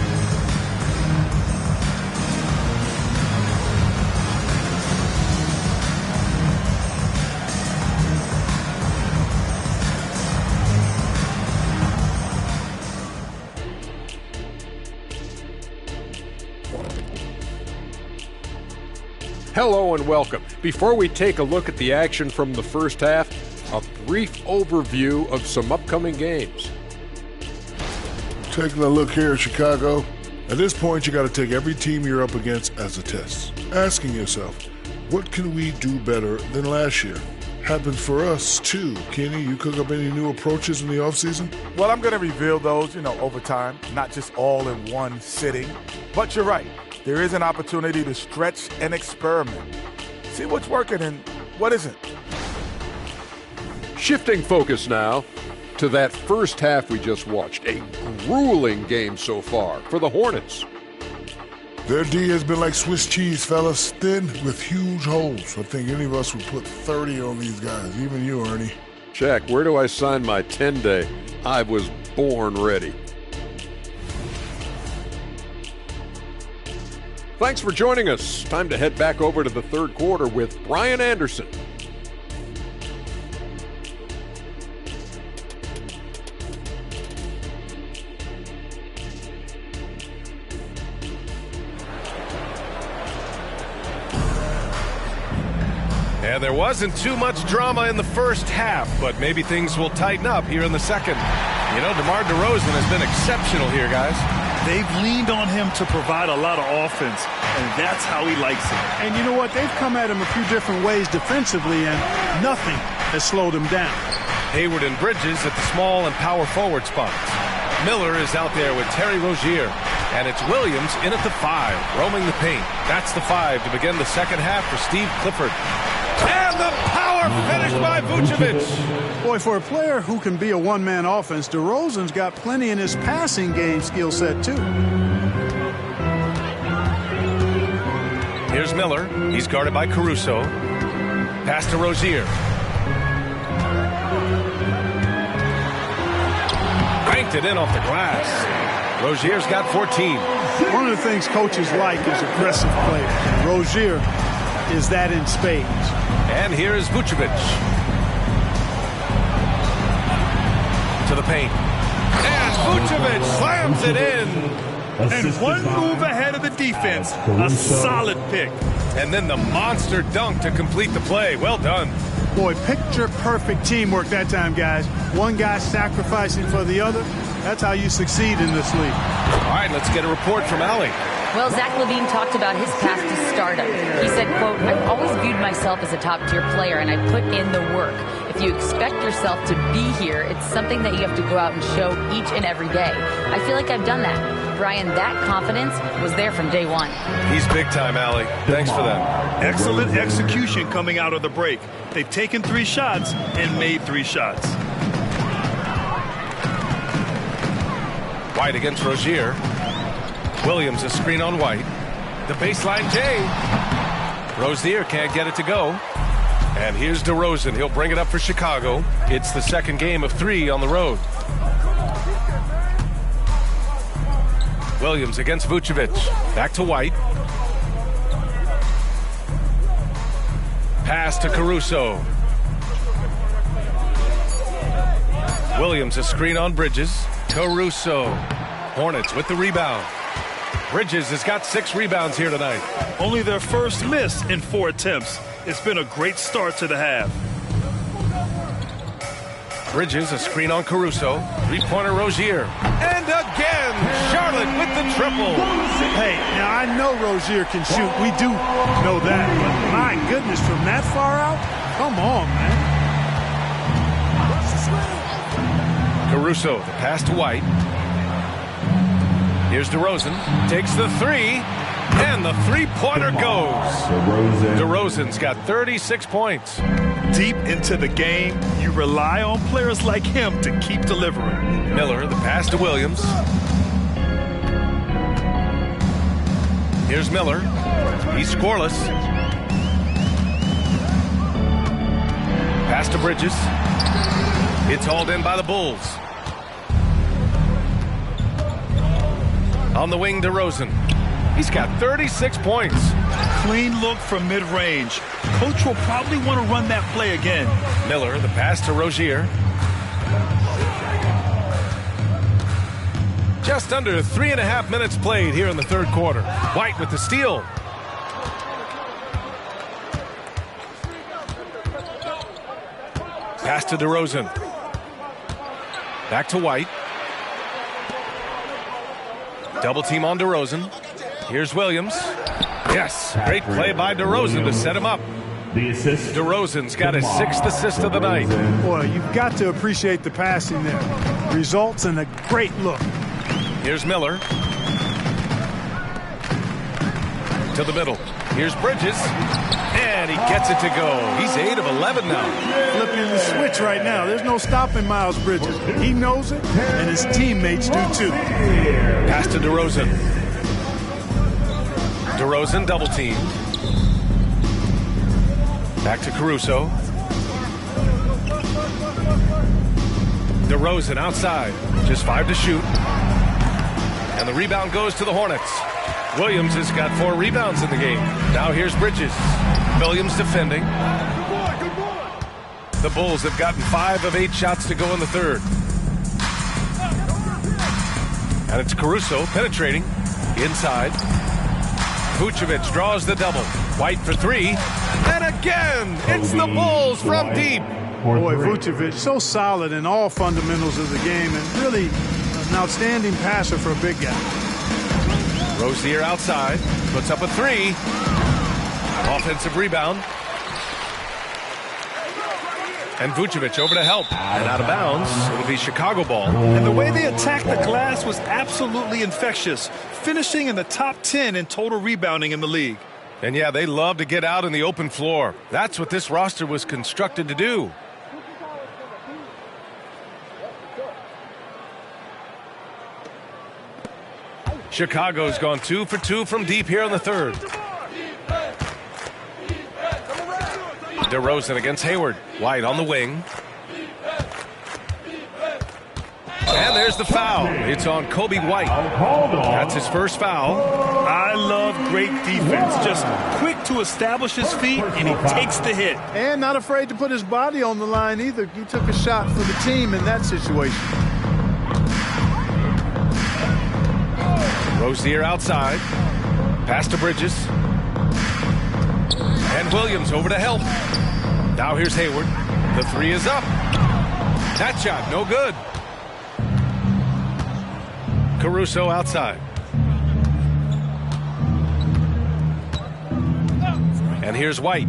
Hello and welcome. Before we take a look at the action from the first half, a brief overview of some upcoming games. Taking a look here at Chicago, at this point you got to take every team you're up against as a test. Asking yourself, what can we do better than last year? Happens for us too. Kenny, you cook up any new approaches in the offseason? Well, I'm going to reveal those, over time, not just all in one sitting. But you're right. There is an opportunity to stretch and experiment. See what's working and what isn't. Shifting focus now to that first half we just watched. A grueling game so far for the Hornets. Their D has been like Swiss cheese, fellas. Thin with huge holes. I think any of us would put 30 on these guys, even you, Ernie. Jack, where do I sign my 10-day? I was born ready. Thanks for joining us. Time to head back over to the third quarter with Brian Anderson. And there wasn't too much drama in the first half, but maybe things will tighten up here in the second. DeMar DeRozan has been exceptional here, guys. They've leaned on him to provide a lot of offense, and that's how he likes it. And you know what? They've come at him a few different ways defensively, and nothing has slowed him down. Hayward and Bridges at the small and power forward spots. Miller is out there with Terry Rozier. And it's Williams in at the 5, roaming the paint. That's the 5 to begin the second half for Steve Clifford. And the power finish by Vucevic. Boy, for a player who can be a one-man offense, DeRozan's got plenty in his passing game skill set, too. Here's Miller. He's guarded by Caruso. Pass to Rozier. Cranked it in off the glass. Rozier's got 14. One of the things coaches like is aggressive players. And Rozier is that in spades. And here is Vucevic. To the paint. And Vucevic slams it in. And one move ahead of the defense. A solid pick. And then the monster dunk to complete the play. Well done. Boy, picture-perfect teamwork that time, guys. One guy sacrificing for the other. That's how you succeed in this league. All right, let's get a report from Allie. Well, Zach LaVine talked about his path to stardom. He said, quote, "I've always viewed myself as a top-tier player, and I put in the work. If you expect yourself to be here, it's something that you have to go out and show each and every day. I feel like I've done that." Brian, that confidence was there from day one. He's big time, Allie. Thanks for that. Excellent execution coming out of the break. They've taken 3 shots and made 3 shots. White against Rozier. Williams a screen on White. The baseline J. Rozier can't get it to go. And here's DeRozan. He'll bring it up for Chicago. It's the second game of 3 on the road. Williams against Vucevic. Back to White. Pass to Caruso. Williams a screen on Bridges. Caruso. Hornets with the rebound. Bridges has got 6 rebounds here tonight. Only their first miss in 4 attempts. It's been a great start to the half. Bridges a screen on Caruso. 3-pointer Rozier. And again, Charlotte with the triple. Hey, now I know Rozier can shoot. We do know that. But my goodness, from that far out? Come on, man. Caruso, the pass to White. Here's DeRozan. Takes the 3. And the 3-pointer goes. DeRozan's got 36 points. Deep into the game, you rely on players like him to keep delivering. Miller, the pass to Williams. Here's Miller. He's scoreless. Pass to Bridges. It's hauled in by the Bulls. On the wing, DeRozan. He's got 36 points. Clean look from mid-range. Coach will probably want to run that play again. Miller, the pass to Rozier. Just under 3.5 minutes played here in the third quarter. White with the steal. Pass to DeRozan. Back to White. Double team on DeRozan. Here's Williams. Yes, great play by DeRozan to set him up. DeRozan's got his 6th assist of the night. Boy, you've got to appreciate the passing there. Results in a great look. Here's Miller. To the middle. Here's Bridges. And he gets it to go. He's 8 of 11 now. Flipping the switch right now. There's no stopping Miles Bridges. He knows it, and his teammates do too. Pass to DeRozan. DeRozan double team. Back to Caruso. DeRozan outside. Just 5 to shoot. And the rebound goes to the Hornets. Williams has got 4 rebounds in the game. Now here's Bridges. Williams defending. The Bulls have gotten 5 of 8 shots to go in the third. And it's Caruso penetrating. Inside. Vucevic draws the double. White for 3. And again, it's the Bulls from deep. Boy, Vucevic, so solid in all fundamentals of the game and really an outstanding passer for a big guy. Rozier outside. Puts up a 3. Offensive rebound. And Vucevic over to help. And out of bounds. It'll be Chicago ball. And the way they attacked the glass was absolutely infectious, finishing in the top 10 in total rebounding in the league. And yeah, they love to get out in the open floor. That's what this roster was constructed to do. Chicago's gone 2 for 2 from deep here in the third. DeRozan against Hayward. White on the wing. And there's the foul. It's on Kobe White. That's his first foul. I love great defense. Just quick to establish his feet, and he takes the hit. And not afraid to put his body on the line either. He took a shot for the team in that situation. Rozier outside. Pass to Bridges. And Williams over to help. Now here's Hayward. The three is up. That shot, no good. Caruso outside. And here's White.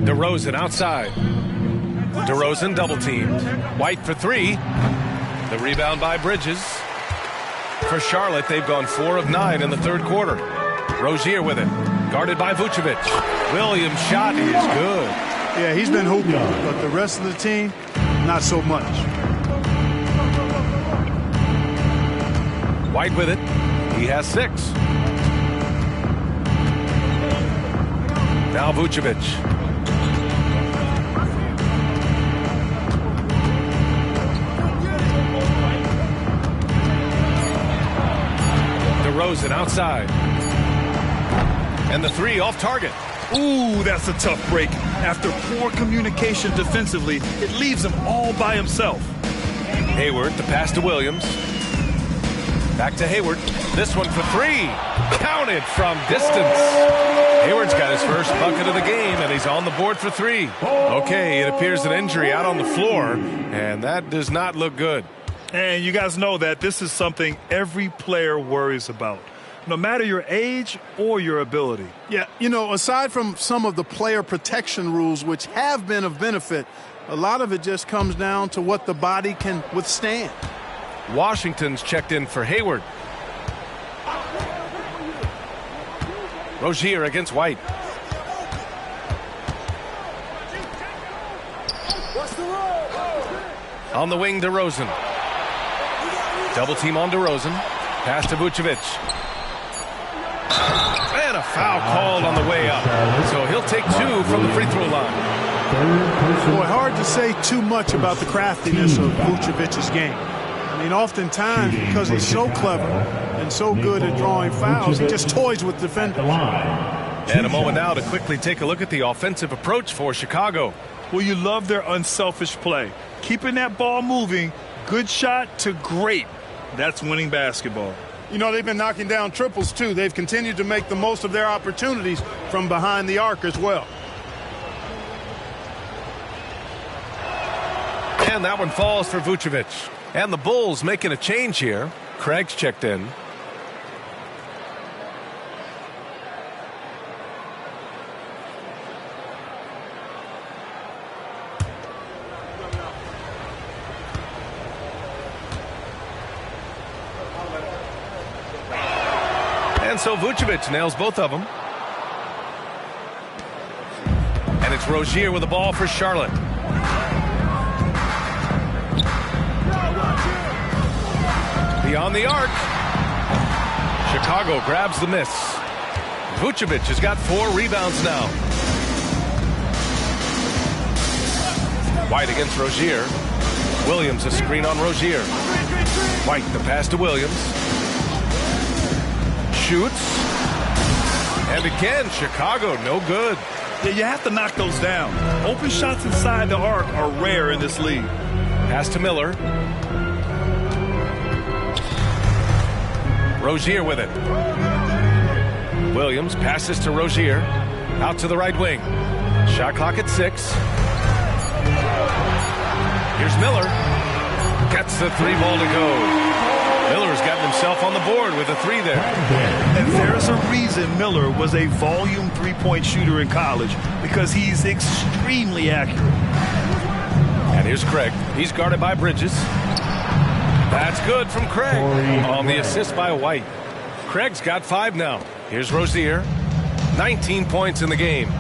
DeRozan outside. DeRozan double teamed. White for three. The rebound by Bridges. For Charlotte, they've gone 4 of 9 in the third quarter. Rozier with it. Guarded by Vucevic. Williams' shot is good. Yeah, he's been hooping, but the rest of the team, not so much. White with it. He has 6. Now Vucevic. DeRozan outside. And the three off target. Ooh, that's a tough break. After poor communication defensively, it leaves him all by himself. Hayward, the pass to Williams. Back to Hayward. This one for three. Counted from distance. Hayward's got his first bucket of the game, and he's on the board for 3. Okay, it appears an injury out on the floor, and that does not look good. And you guys know that this is something every player worries about, no matter your age or your ability. Yeah, you know, aside from some of the player protection rules, which have been of benefit, a lot of it just comes down to what the body can withstand. Washington's checked in for Hayward. Rozier against White. On the wing, DeRozan. Double team on DeRozan. Pass to Vucevic. And a foul called on the way up. So he'll take 2 from the free throw line. Boy, hard to say too much about the craftiness of Vucevic's game. I mean, oftentimes, because he's so clever and so good at drawing fouls, he just toys with defenders. And a moment now to quickly take a look at the offensive approach for Chicago. Well, you love their unselfish play. Keeping that ball moving, good shot to great. That's winning basketball. You know, they've been knocking down triples, too. They've continued to make the most of their opportunities from behind the arc as well. And that one falls for Vucevic. And the Bulls making a change here. Craig's checked in. And so Vucevic nails both of them. And it's Rozier with the ball for Charlotte. Beyond the arc. Chicago grabs the miss. Vucevic has got 4 rebounds now. White against Rozier. Williams a screen on Rozier. White the pass to Williams. Shoots. And again, Chicago no good. Yeah, you have to knock those down. Open shots inside the arc are rare in this league. Pass to Miller. Rozier with it. Williams passes to Rozier. Out to the right wing. Shot clock at 6. Here's Miller. Gets the 3 ball to go. Miller's gotten himself on the board with a 3 there. And there's a reason Miller was a volume three-point shooter in college, because he's extremely accurate. And here's Craig. He's guarded by Bridges. That's good from Craig on the assist by White. Craig's got 5 now. Here's Rozier. 19 points in the game.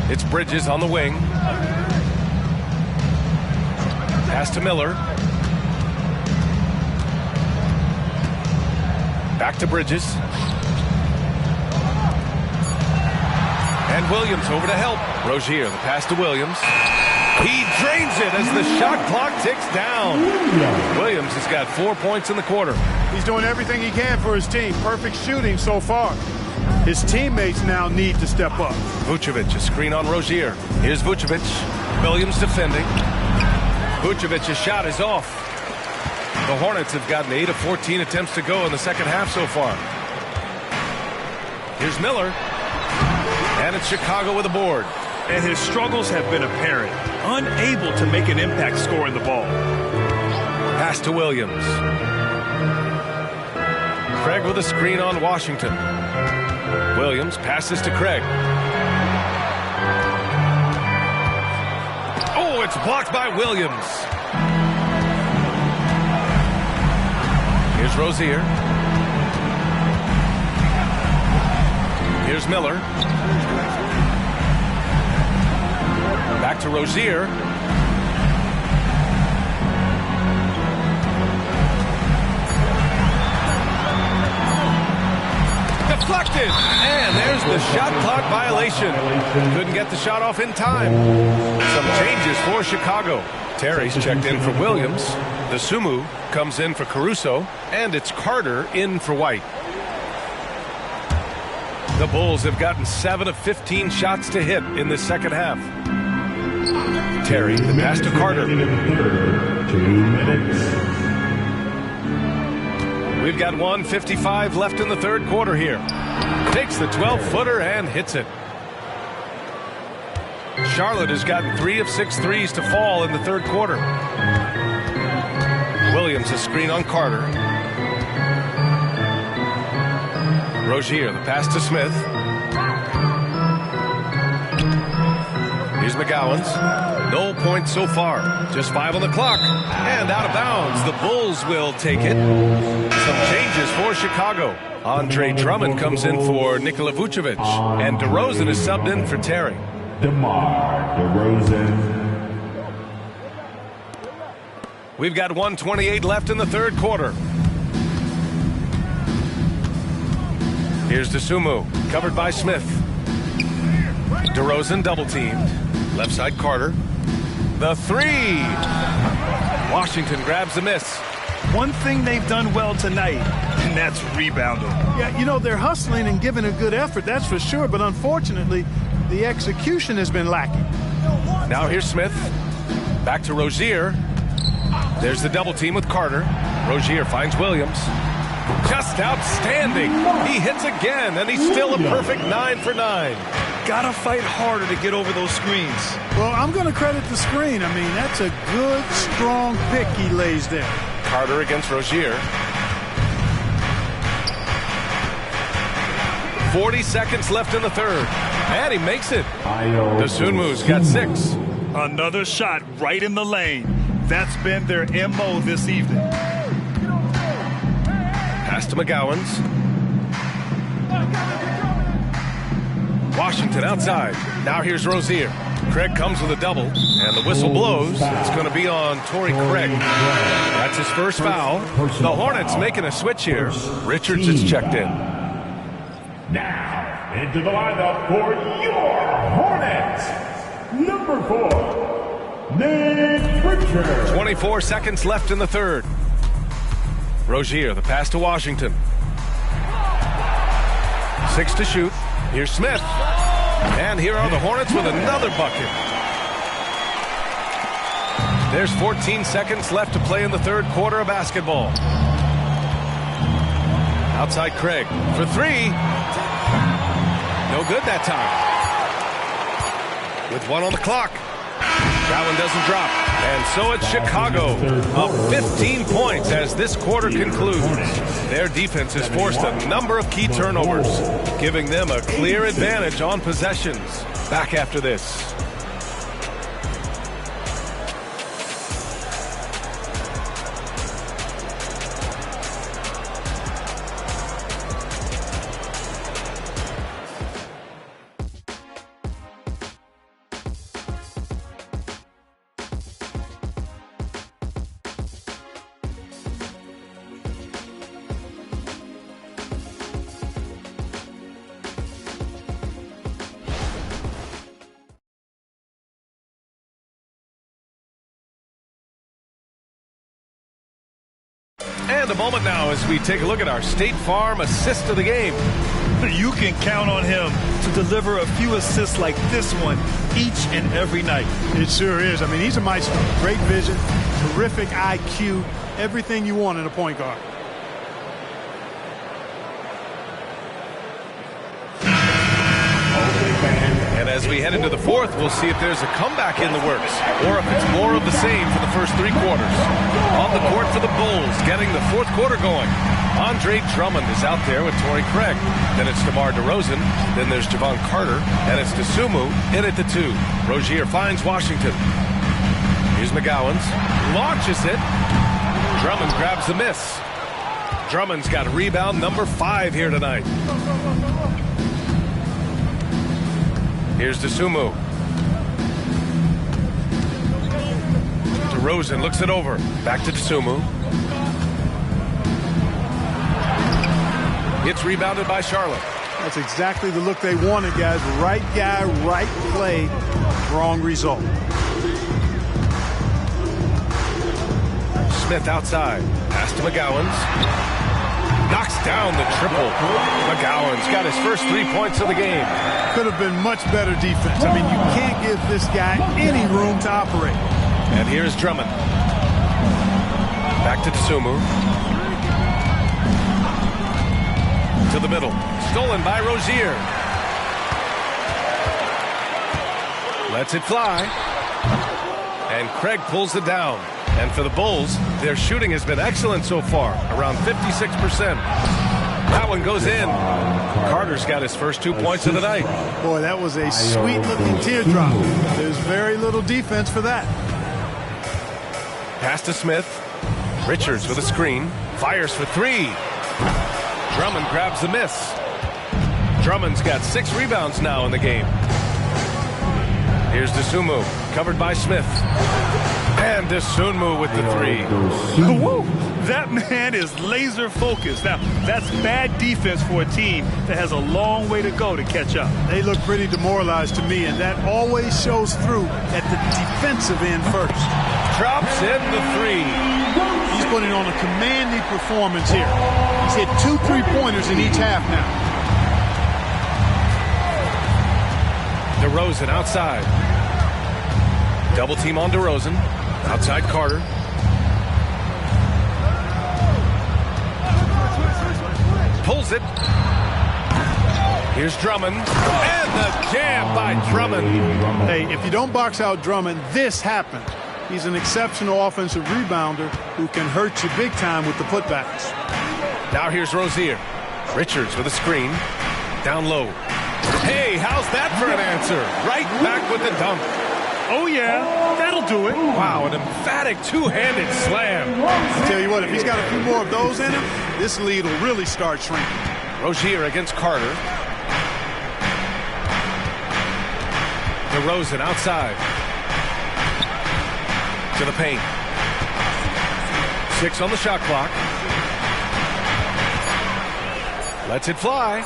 It's Bridges on the wing. Pass to Miller. Back to Bridges. And Williams over to help. Rozier, the pass to Williams. He drains it as the shot clock ticks down. Williams has got 4 points in the quarter. He's doing everything he can for his team. Perfect shooting so far. His teammates now need to step up. Vucevic, a screen on Rozier. Here's Vucevic. Williams defending. Vucevic's shot is off. The Hornets have gotten 8 of 14 attempts to go in the second half so far. Here's Miller. And it's Chicago with a board. And his struggles have been apparent. Unable to make an impact scoring the ball. Pass to Williams. Craig with a screen on Washington. Williams passes to Craig. Oh, it's blocked by Williams. Here's Rozier. Here's Miller. Back to Rozier. Deflected. And there's the shot clock violation. Couldn't get the shot off in time. Some changes for Chicago. Terry's checked in for Williams. The Sumu comes in for Caruso. And it's Carter in for White. The Bulls have gotten 7 of 15 shots to hit in the second half. Terry, the pass to Carter. 2 minutes. We've got 1:55 left in the third quarter here. Takes the 12-footer and hits it. Charlotte has gotten 3 of 6 threes to fall in the third quarter. Williams a screen on Carter. Rozier, the pass to Smith. Here's McGowan's. No points so far. Just 5 on the clock. And out of bounds. The Bulls will take it. Some changes for Chicago. Andre Drummond comes in for Nikola Vucevic. And DeRozan is subbed in for Terry. DeMar DeRozan. We've got 1:28 left in the third quarter. Here's DeSumo, covered by Smith. DeRozan double-teamed. Left side Carter. The 3. Washington grabs the miss. One thing they've done well tonight, and that's rebounding. Yeah, you know, they're hustling and giving a good effort, that's for sure. But unfortunately, the execution has been lacking. Now here's Smith. Back to Rozier. There's the double team with Carter. Rozier finds Williams. Just outstanding. He hits again, and he's still a perfect 9 for 9. Gotta fight harder to get over those screens. Well, I'm going to credit the screen. I mean, that's a good, strong pick he lays there. Carter against Rozier. 40 seconds left in the third. And he makes it. Dosunmu's got 6. Another shot right in the lane. That's been their MO this evening. Pass to McGowan's. Washington outside. Now here's Rozier. Craig comes with a double, and the whistle blows. It's going to be on Torrey Craig. That's his first foul. The Hornets making a switch here. Richards is checked in. Now, into the lineup for your Hornets, number 4, Nick Richards. 24 seconds left in the third. Rozier, the pass to Washington. 6 to shoot. Here's Smith. And here are the Hornets with another bucket. There's 14 seconds left to play in the third quarter of basketball. Outside Craig for 3. No good that time. With 1 on the clock. That one doesn't drop. And so it's Chicago up 15 points as this quarter concludes. Their defense has forced a number of key turnovers, giving them a clear advantage on possessions. Back after this. And a moment now as we take a look at our State Farm assist of the game. You can count on him to deliver a few assists like this one each and every night. It sure is. I mean, he's a maestro. Great vision, terrific IQ, everything you want in a point guard. And as we head into the fourth, we'll see if there's a comeback in the works or if it's more of the same for the first three quarters. On the court for the Bulls, getting the fourth quarter going. Andre Drummond is out there with Torrey Craig. Then it's DeMar DeRozan. Then there's Javon Carter. And it's DeSumo in at the 2. Rozier finds Washington. Here's McGowan's. Launches it. Drummond grabs the miss. Drummond's got rebound number 5 here tonight. Here's DeSumo. DeRozan looks it over. Back to DeSumo. It's rebounded by Charlotte. That's exactly the look they wanted, guys. Right guy, right play, wrong result. Smith outside. Pass to McGowan's. Knocks down the triple. McGowan's got his first 3 points of the game. Could have been much better defense. I mean, you can't give this guy any room to operate. And here's Drummond. Back to DeSumo. To the middle. Stolen by Rozier. Lets it fly. And Craig pulls it down. And for the Bulls, their shooting has been excellent so far, around 56%. That one goes in. Carter's got his first 2 points of the night. Boy, that was a sweet-looking teardrop. There's very little defense for that. Pass to Smith. Richards with a screen. Fires for 3. Drummond grabs the miss. Drummond's got 6 rebounds now in the game. Here's DeSumo, covered by Smith. And DeSumo with the 3. Woo! That man is laser focused. Now, that's bad defense for a team that has a long way to go to catch up. They look pretty demoralized to me, and that always shows through at the defensive end first. Drops in the 3. He's putting on a commanding performance here. He's hit 2 3-pointers in each half now. DeRozan outside. Double team on DeRozan. Outside Carter. Pulls it. Here's Drummond. And the jam by Drummond. Hey, if you don't box out Drummond, this happens. He's an exceptional offensive rebounder who can hurt you big time with the putbacks. Now here's Rozier. Richards with a screen. Down low. Hey, how's that for an answer? Right back with the dunk. Oh, yeah, that'll do it. Wow, an emphatic two-handed slam. I'll tell you what, if he's got a few more of those in him, this lead will really start shrinking. Rozier against Carter. DeRozan outside. To the paint. 6 on the shot clock. Lets it fly.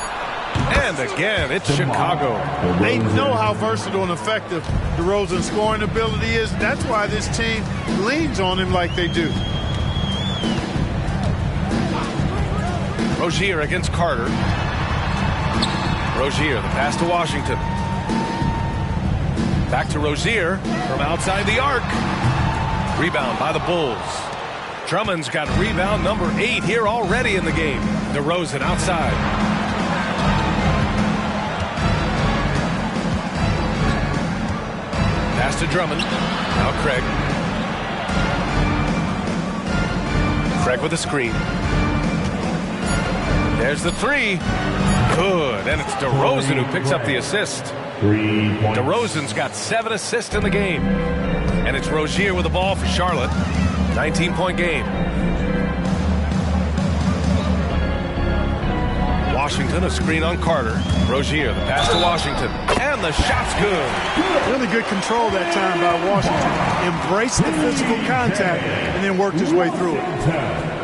And again, it's Chicago. They know how versatile and effective DeRozan's scoring ability is. That's why this team leans on him like they do. Rozier against Carter. Rozier, the pass to Washington. Back to Rozier from outside the arc. Rebound by the Bulls. Drummond's got rebound number 8 here already in the game. DeRozan outside. Pass to Drummond. Now Craig. Craig with a screen. There's the three. Good. And it's DeRozan who picks up the assist. 3 points. DeRozan's got 7 assists in the game. And it's Rozier with the ball for Charlotte. 19-point game. Washington, a screen on Carter. Rozier, the pass to Washington. And the shot's good. Really good control that time by Washington. Embraced the physical contact and then worked his way through it.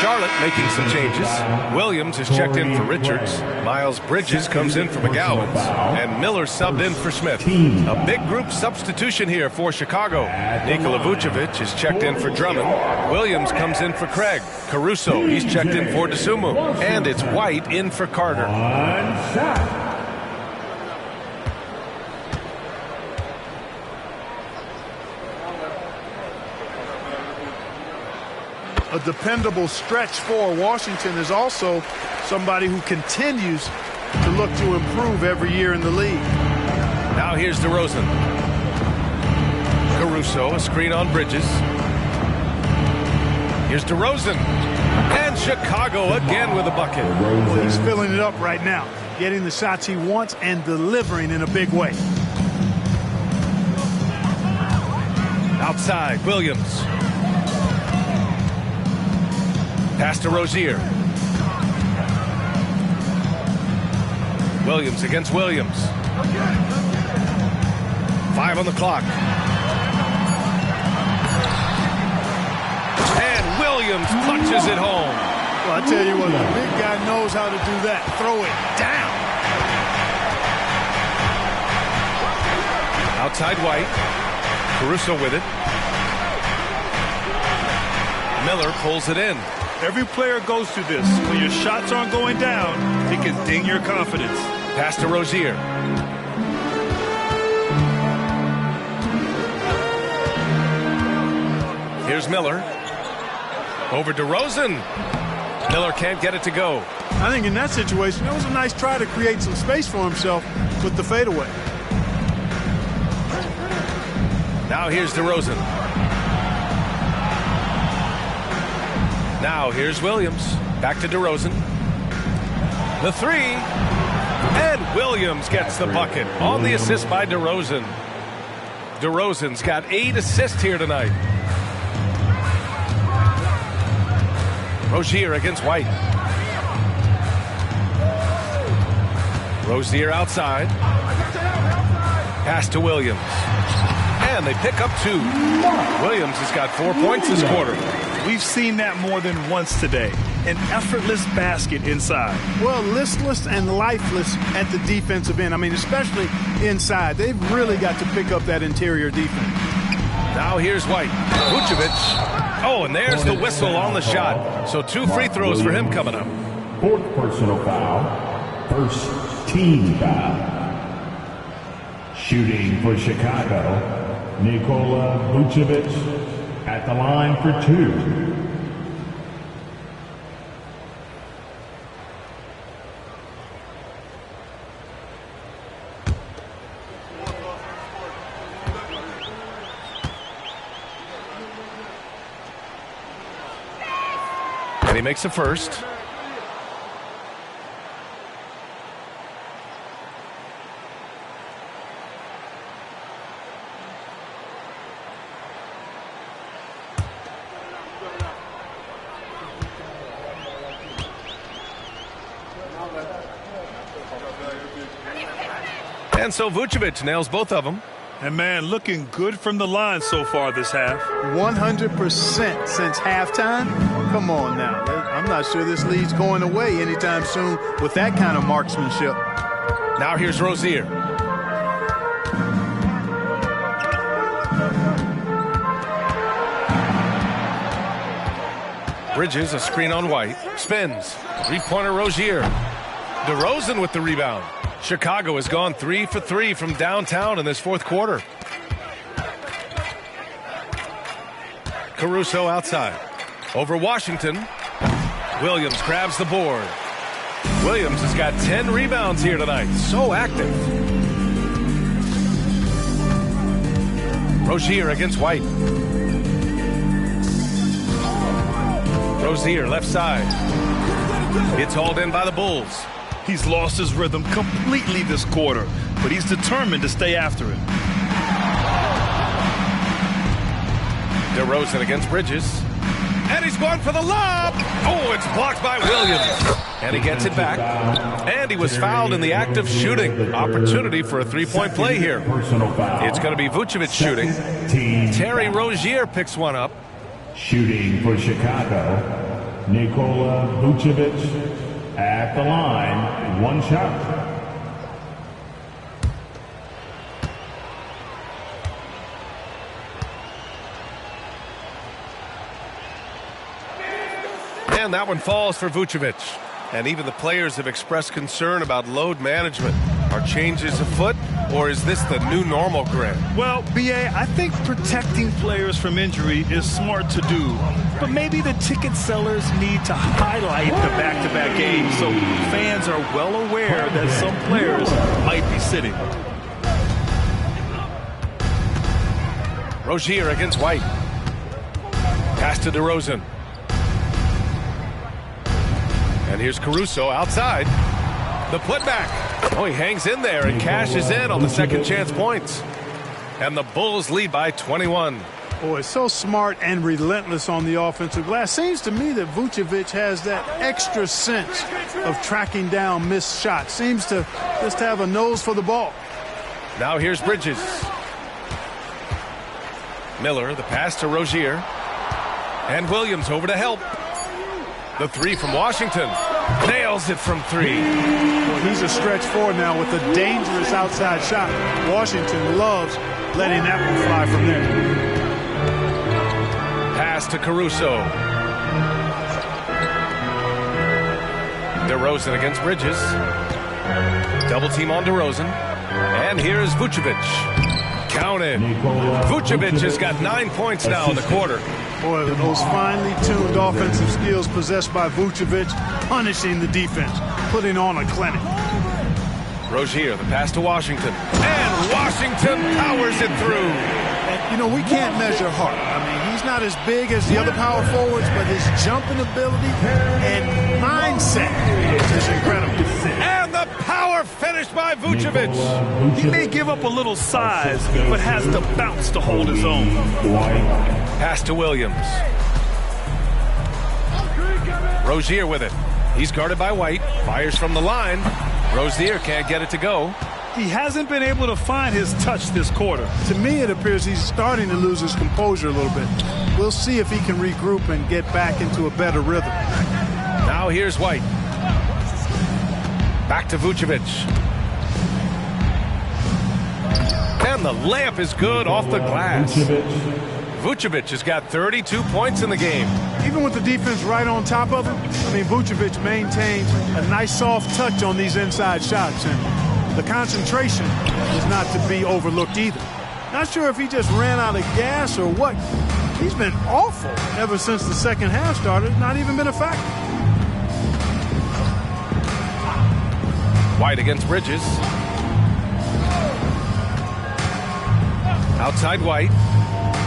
Charlotte making some changes. Williams is checked in for Richards. Miles Bridges comes in for McGowan's. And Miller subbed in for Smith. A big group substitution here for Chicago. Nikola Vucevic is checked in for Drummond. Williams comes in for Craig. Caruso, he's checked in for DeSumo. And it's White in for Carter. One shot. A dependable stretch for Washington is also somebody who continues to look to improve every year in the league. Now here's DeRozan. Caruso, a screen on Bridges. Here's DeRozan. And Chicago again with a bucket. Well, he's filling it up right now, getting the shots he wants and delivering in a big way. Outside, Williams. Pass to Rozier. Williams against Williams. 5 on the clock. And Williams punches it home. Well, I tell you what, the big guy knows how to do that. Throw it down. Outside White. Caruso with it. Miller pulls it in. Every player goes through this. When your shots aren't going down, it can ding your confidence. Pass to Rozier. Here's Miller. Over DeRozan. Miller can't get it to go. I think in that situation, that was a nice try to create some space for himself with the fadeaway. Now here's DeRozan. Now here's Williams. Back to DeRozan. The three. And Williams gets the bucket on the assist by DeRozan. DeRozan's got 8 assists here tonight. Rozier against White. Rozier outside. Pass to Williams. And they pick up 2. Williams has got 4 points this quarter. We've seen that more than once today. An effortless basket inside. Well, listless and lifeless at the defensive end. I mean, especially inside. They've really got to pick up that interior defense. Now here's White. Vucevic. Oh, and there's the whistle on the shot. So 2 free throws for him coming up. 4th personal foul. First team foul. Shooting for Chicago, Nikola Vucevic at the line for 2. And he makes the first. And so Vucevic nails both of them. And, man, looking good from the line so far this half. 100% since halftime. Come on now. I'm not sure this lead's going away anytime soon with that kind of marksmanship. Now here's Rozier. Bridges, a screen on White. Spins. 3-pointer Rozier. DeRozan with the rebound. Chicago has gone 3 for 3 from downtown in this 4th quarter. Caruso outside. Over Washington. Williams grabs the board. Williams has got 10 rebounds here tonight. So active. Rozier against White. Rozier, left side. It's hauled in by the Bulls. He's lost his rhythm completely this quarter, but he's determined to stay after it. DeRozan against Bridges. And he's going for the lob. Oh, it's blocked by Williams. And he gets it back. And he was fouled in the act of shooting. Opportunity for a three-point play here. It's going to be Vucevic shooting. Terry Rozier picks one up. Shooting for Chicago, Nikola Vucevic at the line, one shot. And that one falls for Vucevic. And even the players have expressed concern about load management. Are changes afoot, or is this the new normal, Grant? Well, B.A., I think protecting players from injury is smart to do. But maybe the ticket sellers need to highlight the back-to-back games so fans are well aware that some players might be sitting. Rozier against White. Pass to DeRozan. And here's Caruso outside. The putback. Oh, he hangs in there and cashes in on the second chance points. And the Bulls lead by 21. Boy, so smart and relentless on the offensive glass. Seems to me that Vucevic has that extra sense of tracking down missed shots. Seems to just have a nose for the ball. Now here's Bridges. Miller, the pass to Rozier. And Williams over to help. The three from Washington. Nails it from three. Well, he's a stretch forward now with a dangerous outside shot. Washington loves letting that one fly from there. Pass to Caruso. DeRozan against Bridges. Double team on DeRozan. And here's Vucevic. Counted. Vucevic has got 9 points now in the quarter. Boy, those finely tuned offensive skills possessed by Vucevic, punishing the defense, putting on a clinic. Rozier, the pass to Washington. And Washington powers it through. And, you know, we can't measure heart. I mean, he's not as big as the other power forwards, but his jumping ability and mindset is incredible. And the power finish by Vucevic. He may give up a little size, but has the bounce to hold his own. Pass to Williams. Rozier with it. He's guarded by White. Fires from the line. Rozier can't get it to go. He hasn't been able to find his touch this quarter. To me, it appears he's starting to lose his composure a little bit. We'll see if he can regroup and get back into a better rhythm. Now here's White. Back to Vucevic. And the layup is good off the glass. Vucevic has got 32 points in the game. Even with the defense right on top of him, I mean, Vucevic maintains a nice soft touch on these inside shots, and the concentration is not to be overlooked either. Not sure if he just ran out of gas or what. He's been awful ever since the second half started, not even been a factor. White against Bridges. Outside White.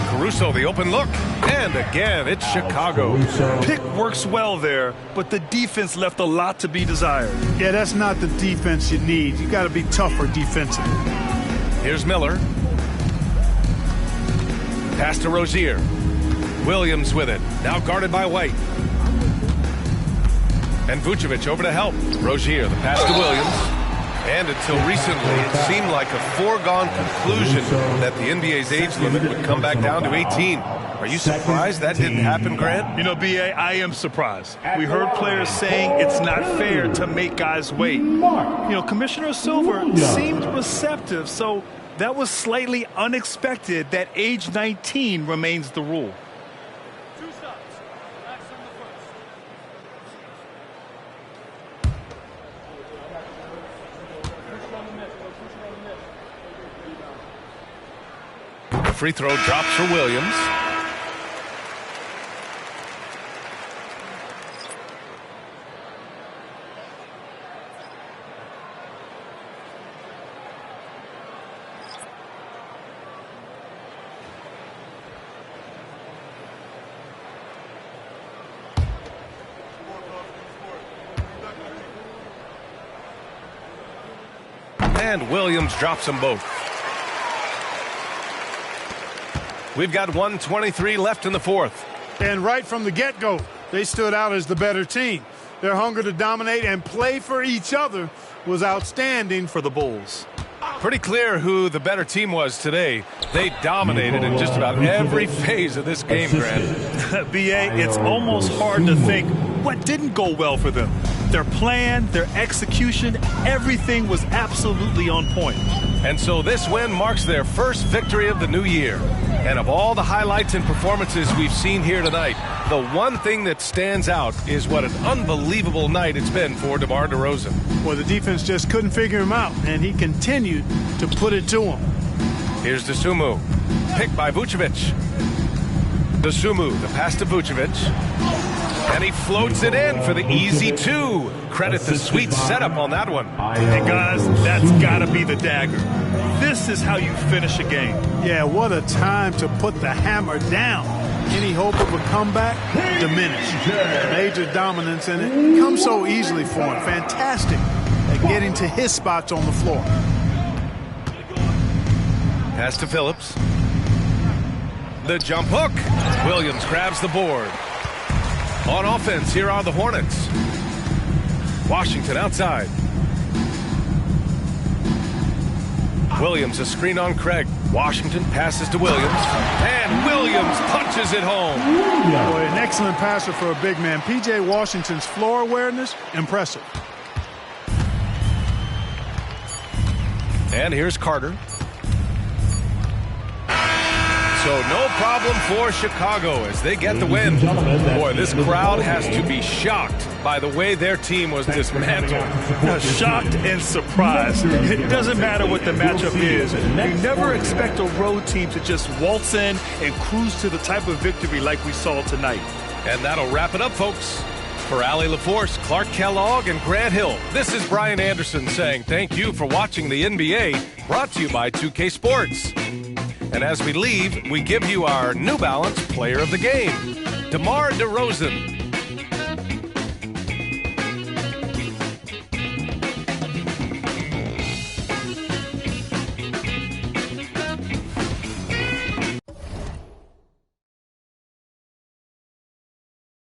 Caruso, the open look. And again, it's Chicago. Pick works well there, but the defense left a lot to be desired. Yeah, that's not the defense you need. You got to be tougher defensively. Here's Miller. Pass to Rozier. Williams with it. Now guarded by White. And Vucevic over to help. Rozier, the pass to Williams. And until recently, it seemed like a foregone conclusion that the NBA's age limit would come back down to 18. Are you surprised that didn't happen, Grant? You know, B.A., I am surprised. We heard players saying it's not fair to make guys wait. You know, Commissioner Silver seemed receptive, so that was slightly unexpected that age 19 remains the rule. Free throw drops for Williams. And Williams drops them both. We've got 1:23 left in the fourth. And right from the get-go, they stood out as the better team. Their hunger to dominate and play for each other was outstanding for the Bulls. Pretty clear who the better team was today. They dominated in just about every phase of this game, Grant. BA, it's almost hard to think what didn't go well for them. Their plan, their execution, everything was absolutely on point. And so this win marks their first victory of the new year. And of all the highlights and performances we've seen here tonight, the one thing that stands out is what an unbelievable night it's been for DeMar DeRozan. Well, the defense just couldn't figure him out, and he continued to put it to him. Here's Dosunmu, picked by Vucevic. Dosunmu, the pass to Vucevic. And he floats it in for the easy two. Credit the sweet setup on that one. And guys, that's got to be the dagger. This is how you finish a game. Yeah, what a time to put the hammer down. Any hope of a comeback diminished. Major dominance, and it comes so easily for him. Fantastic at getting to his spots on the floor. Pass to Phillips. The jump hook. Williams grabs the board. On offense, here are the Hornets. Washington outside. Williams, a screen on Craig. Washington passes to Williams. And Williams punches it home. Boy, an excellent passer for a big man. P.J. Washington's floor awareness, impressive. And here's Carter. So no problem for Chicago as they get the win. Boy, this crowd has to be shocked by the way their team was dismantled. Shocked and surprised. It doesn't matter what the matchup is. You never expect a road team to just waltz in and cruise to the type of victory like we saw tonight. And that'll wrap it up, folks. For Allie LaForce, Clark Kellogg, and Grant Hill, this is Brian Anderson saying thank you for watching the NBA, brought to you by 2K Sports. And as we leave, we give you our New Balance Player of the Game, DeMar DeRozan.